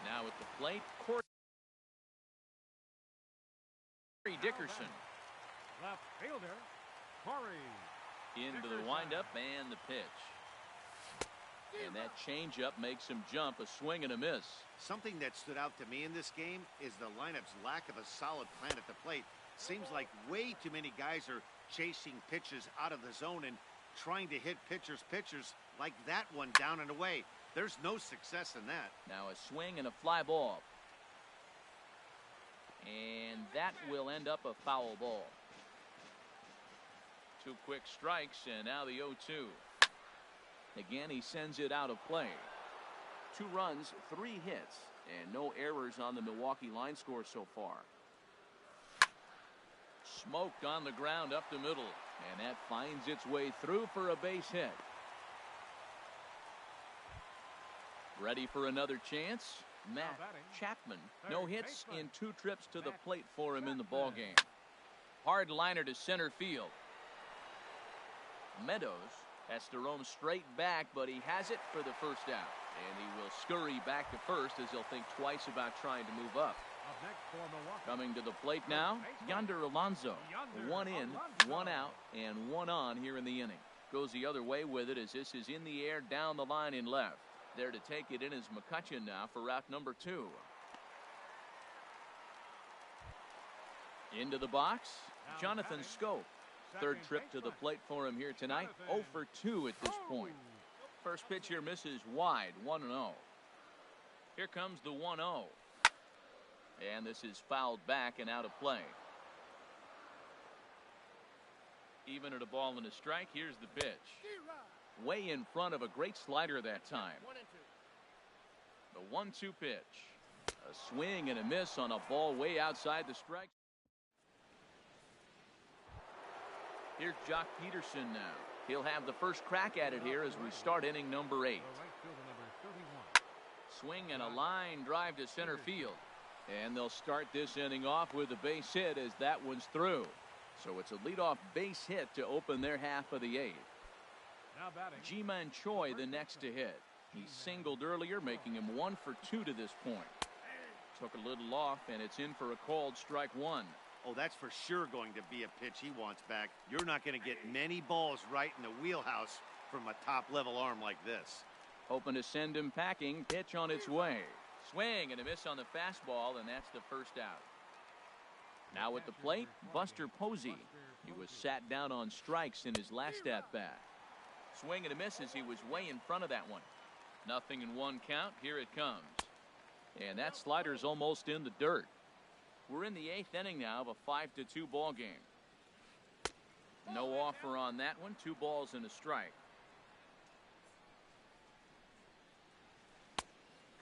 A: Now at the plate, Corey Dickerson.
D: Left fielder, Corey.
A: Into the windup and the pitch. And that changeup makes him jump. A swing and a miss.
C: Something that stood out to me in this game is the lineup's lack of a solid plan at the plate. Seems like way too many guys are chasing pitches out of the zone and trying to hit pitchers like that one down and away. There's no success in that.
A: Now a swing and a fly ball. And that will end up a foul ball. 2 quick strikes, and now the 0-2. Again, he sends it out of play. 2 runs, 3 hits, and no errors on the Milwaukee line score so far. Smoked on the ground up the middle, and that finds its way through for a base hit. Ready for another chance? Matt Chapman. No hits in 2 trips to the plate for him in the ballgame. Hard liner to center field. Meadows has to roam straight back, but he has it for the first out. And he will scurry back to first as he'll think twice about trying to move up. Coming to the plate now, Yonder Alonso. 1 in, 1 out, and 1 on here in the inning. Goes the other way with it as this is in the air down the line in left. There to take it in is McCutcheon now for route number 2. Into the box, Jonathan Scope. 3rd trip to the plate for him here tonight. 0 for 2 at this point. First pitch here misses wide, 1-0. Here comes the 1-0. And this is fouled back and out of play. Even at a ball and a strike, here's the pitch. Way in front of a great slider that time. The 1-2 pitch. A swing and a miss on a ball way outside the strike. Here's Jock Peterson now. He'll have the first crack at it here as we start inning number 8. Swing and a line drive to center field. And they'll start this inning off with a base hit as that one's through. So it's a leadoff base hit to open their half of the 8th. Ji-Man Choi the next to hit. He singled earlier, making him 1 for 2 to this point. Took a little off, and it's in for a called strike 1.
C: Oh, that's for sure going to be a pitch he wants back. You're not going to get many balls right in the wheelhouse from a top-level arm like this.
A: Hoping to send him packing. Pitch on its way. Swing and a miss on the fastball, and that's the first out. Now at the plate, Buster Posey. He was sat down on strikes in his last at-bat. Swing and a miss as he was way in front of that one. 0-1 count. Here it comes. And that slider's almost in the dirt. We're in the 8th inning now of a 5-2 ball game. No offer on that one. 2 balls and a strike.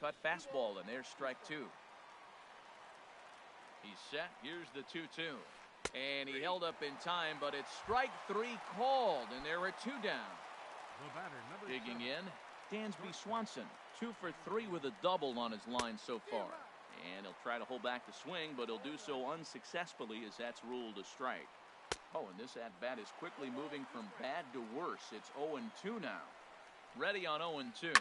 A: Cut fastball, and there's strike 2. He's set. Here's the 2-2. And he held up in time, but it's strike 3 called, and there are 2 down. Digging in, Dansby Swanson. 2 for 3 with a double on his line so far. And he'll try to hold back the swing, but he'll do so unsuccessfully as that's ruled a strike. Oh, and this at-bat is quickly moving from bad to worse. It's 0-2 now. Ready on 0-2.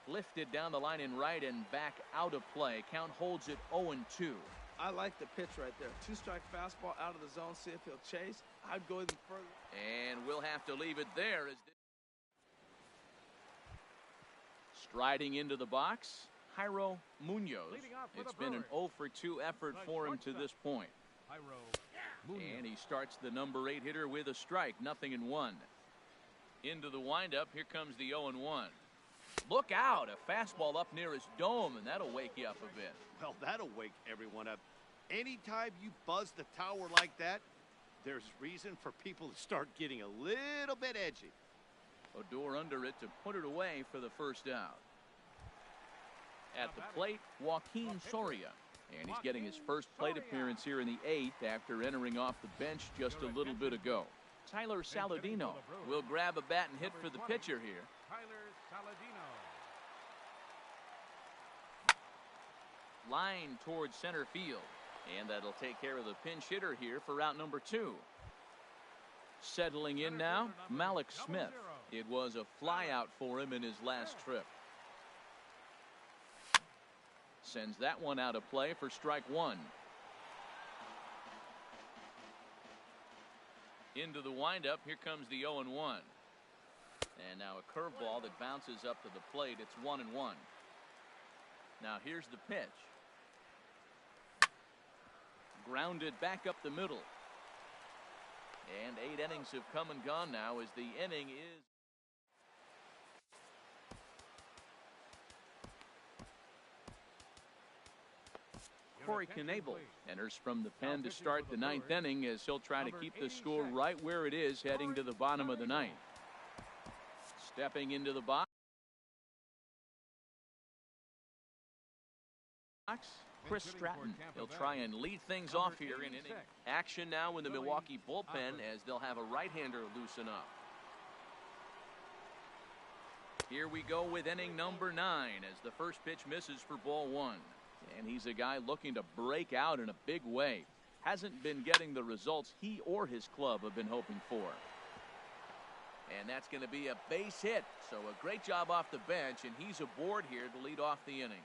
A: Lifted down the line in right and back out of play. Count holds it 0-2.
B: I like the pitch right there. 2-strike fastball out of the zone. See if he'll chase. I'd go even further.
A: And we'll have to leave it there. As striding into the box, Jairo Munoz. It's been an 0 for 2 effort for him to this point. And he starts the number 8 hitter with a strike. 0-1. Into the windup. Here comes the 0-1. Look out, a fastball up near his dome, and that'll wake you up a bit.
C: Well, that'll wake everyone up. Anytime you buzz the tower like that, there's reason for people to start getting a little bit edgy.
A: Odor under it to put it away for the first out. At the plate, Joaquin Soria. And he's getting his first plate appearance here in the 8th after entering off the bench just a little bit ago. Tyler Saladino will grab a bat and hit for the pitcher here. Line towards center field. And that'll take care of the pinch hitter here for out number 2. Settling in now, Malik Smith. It was a flyout for him in his last trip. Sends that one out of play for strike 1. Into the windup, here comes the 0-1. And now a curveball that bounces up to the plate. It's 1-1. Now here's the pitch. Grounded back up the middle. And 8 innings have come and gone now as the inning is. Corey Knebel enters from the pen to start the 9th inning as he'll try to keep the score right where it is heading to the bottom of the 9th. Stepping into the box. Chris Stratton. He'll try and lead things off here in inning. Action now in the Milwaukee bullpen as they'll have a right-hander loosen up. Here we go with inning number 9 as the first pitch misses for ball 1. And he's a guy looking to break out in a big way. Hasn't been getting the results he or his club have been hoping for. And that's going to be a base hit. So a great job off the bench, and he's aboard here to lead off the inning.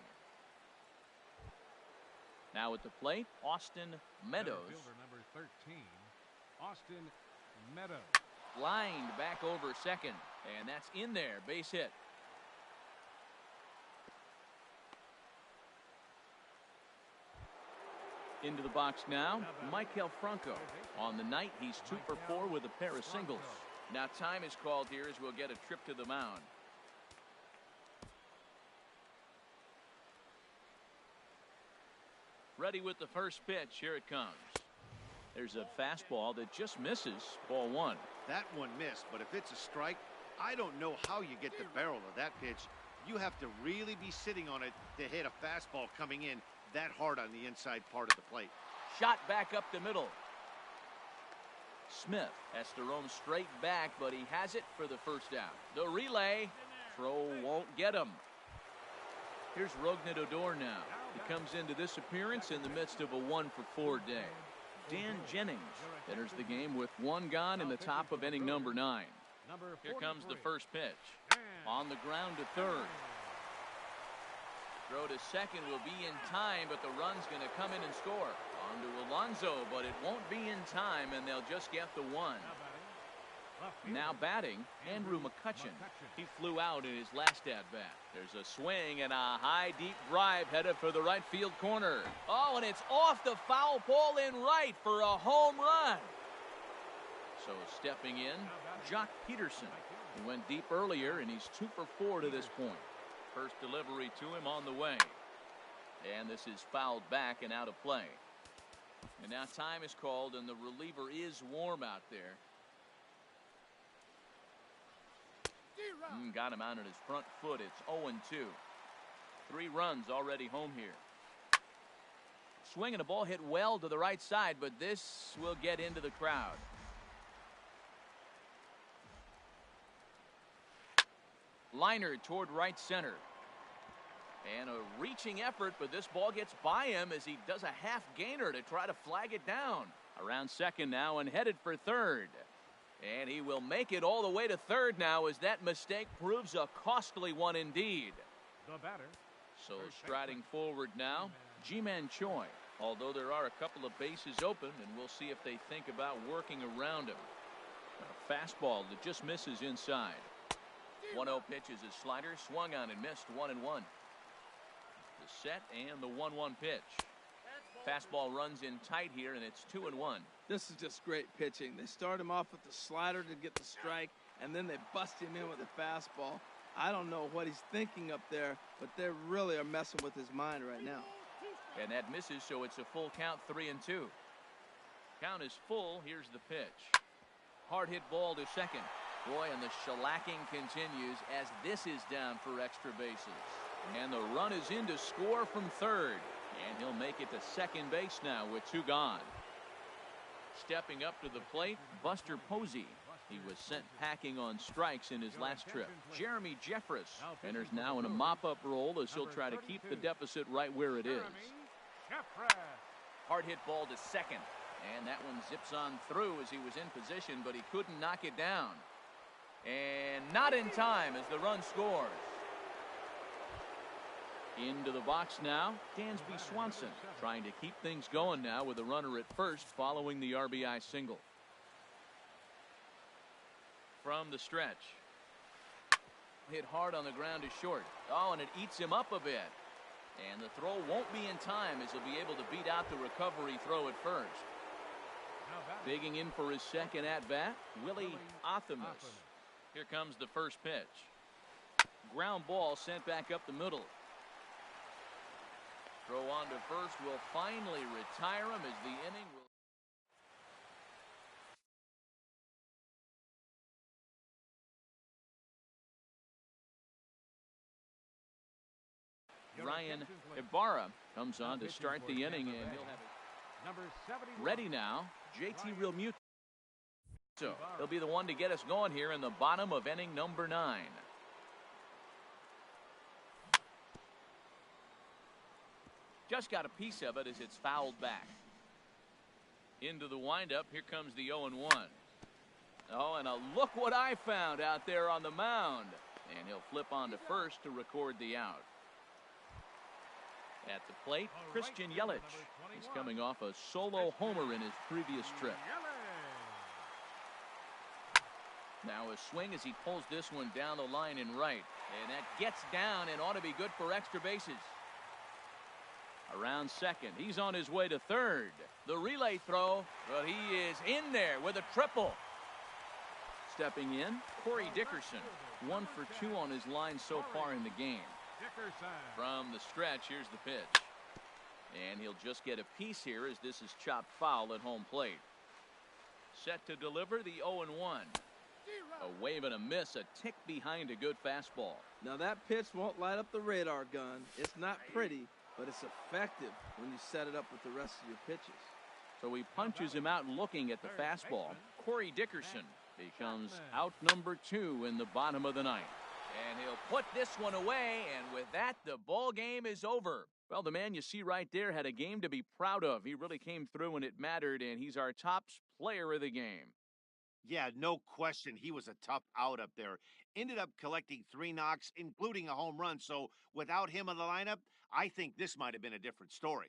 A: Now at the plate, Austin Meadows.
D: Fielder number 13, Austin Meadows.
A: Lined back over second, and that's in there, base hit. Into the box now, Maikel Franco. On the night, he's 2 for 4 with a pair of singles. Now time is called here as we'll get a trip to the mound. Ready with the first pitch. Here it comes. There's a fastball that just misses. Ball 1.
C: That one missed, but if it's a strike, I don't know how you get the barrel of that pitch. You have to really be sitting on it to hit a fastball coming in that hard on the inside part of the plate.
A: Shot back up the middle. Smith has to roam straight back, but he has it for the first out. The relay. Throw won't get him. Here's Rougned Odor now. He comes into this appearance in the midst of a 1-for-4 day. Dan Jennings enters the game with 1 gone in the top of inning number 9. Here comes the first pitch. On the ground to third. Throw to second will be in time, but the run's going to come in and score. On to Alonso, but it won't be in time, and they'll just get the 1. Now batting, Andrew McCutchen. He flew out in his last at-bat. There's a swing and a high, deep drive headed for the right field corner. Oh, and it's off the foul pole in right for a home run. So stepping in, Jock Peterson. He went deep earlier, and he's 2 for 4 to this point. First delivery to him on the way. And this is fouled back and out of play. And now time is called, and the reliever is warm out there. Got him out on his front foot. It's 0-2. 3 runs already home here. Swinging a ball hit well to the right side, but this will get into the crowd. Liner toward right center. And a reaching effort, but this ball gets by him as he does a half gainer to try to flag it down. Around second now and headed for third. And he will make it all the way to third now as that mistake proves a costly one indeed.
D: The batter.
A: So striding forward now, Ji-Man Choi. Although there are a couple of bases open, and we'll see if they think about working around him. A fastball that just misses inside. 1-0 pitch is a slider, swung on and missed. 1-1. The set and the 1-1 pitch. Fastball runs in tight here, and it's 2-1.
B: This is just great pitching. They start him off with the slider to get the strike, and then they bust him in with the fastball. I don't know what he's thinking up there, but they really are messing with his mind right now.
A: And that misses, so it's a full count, 3-2. Count is full. Here's the pitch. Hard hit ball to second. Boy, and the shellacking continues as this is down for extra bases. And the run is in to score from third. And he'll make it to second base now with 2 gone. Stepping up to the plate, Buster Posey. He was sent packing on strikes in his last trip. Jeremy Jeffress enters now in a mop-up role as he'll try to keep the deficit right where it is. Hard hit ball to second. And that one zips on through as he was in position, but he couldn't knock it down. And not in time as the run scores. Into the box now, Dansby Swanson trying to keep things going now with a runner at first following the RBI single. From the stretch. Hit hard on the ground is short. Oh, and it eats him up a bit. And the throw won't be in time as he'll be able to beat out the recovery throw at first. Digging in for his second at-bat, Willie Athamus. Here comes the first pitch. Ground ball sent back up the middle. Throw on to first will finally retire him as the inning will. Ryan Ibarra comes on to start the inning, and he'll have it ready now. JT Realmuto. So he'll be the one to get us going here in the bottom of inning number 9. Just got a piece of it as it's fouled back. Into the windup. Here comes the 0-1. Oh, and look what I found out there on the mound. And he'll flip on to first to record the out. At the plate, Christian Yelich. He's coming off a solo homer in his previous trip. Now a swing as he pulls this one down the line in right. And that gets down and ought to be good for extra bases. Around second. He's on his way to third. The relay throw, but he is in there with a triple. Stepping in, Corey Dickerson. 1 for 2 on his line so far in the game. From the stretch, here's the pitch. And he'll just get a piece here as this is chopped foul at home plate. Set to deliver the 0-1. A wave and a miss, a tick behind a good fastball.
B: Now that pitch won't light up the radar gun. It's not pretty, but it's effective when you set it up with the rest of your pitches.
A: So he punches him out looking at the fastball. Corey Dickerson becomes out number 2 in the bottom of the 9th. And he'll put this one away, and with that, the ball game is over. Well, the man you see right there had a game to be proud of. He really came through when it mattered, and he's our top player of the game.
C: Yeah, no question. He was a tough out up there. Ended up collecting 3 knocks, including a home run. So without him in the lineup, I think this might have been a different story.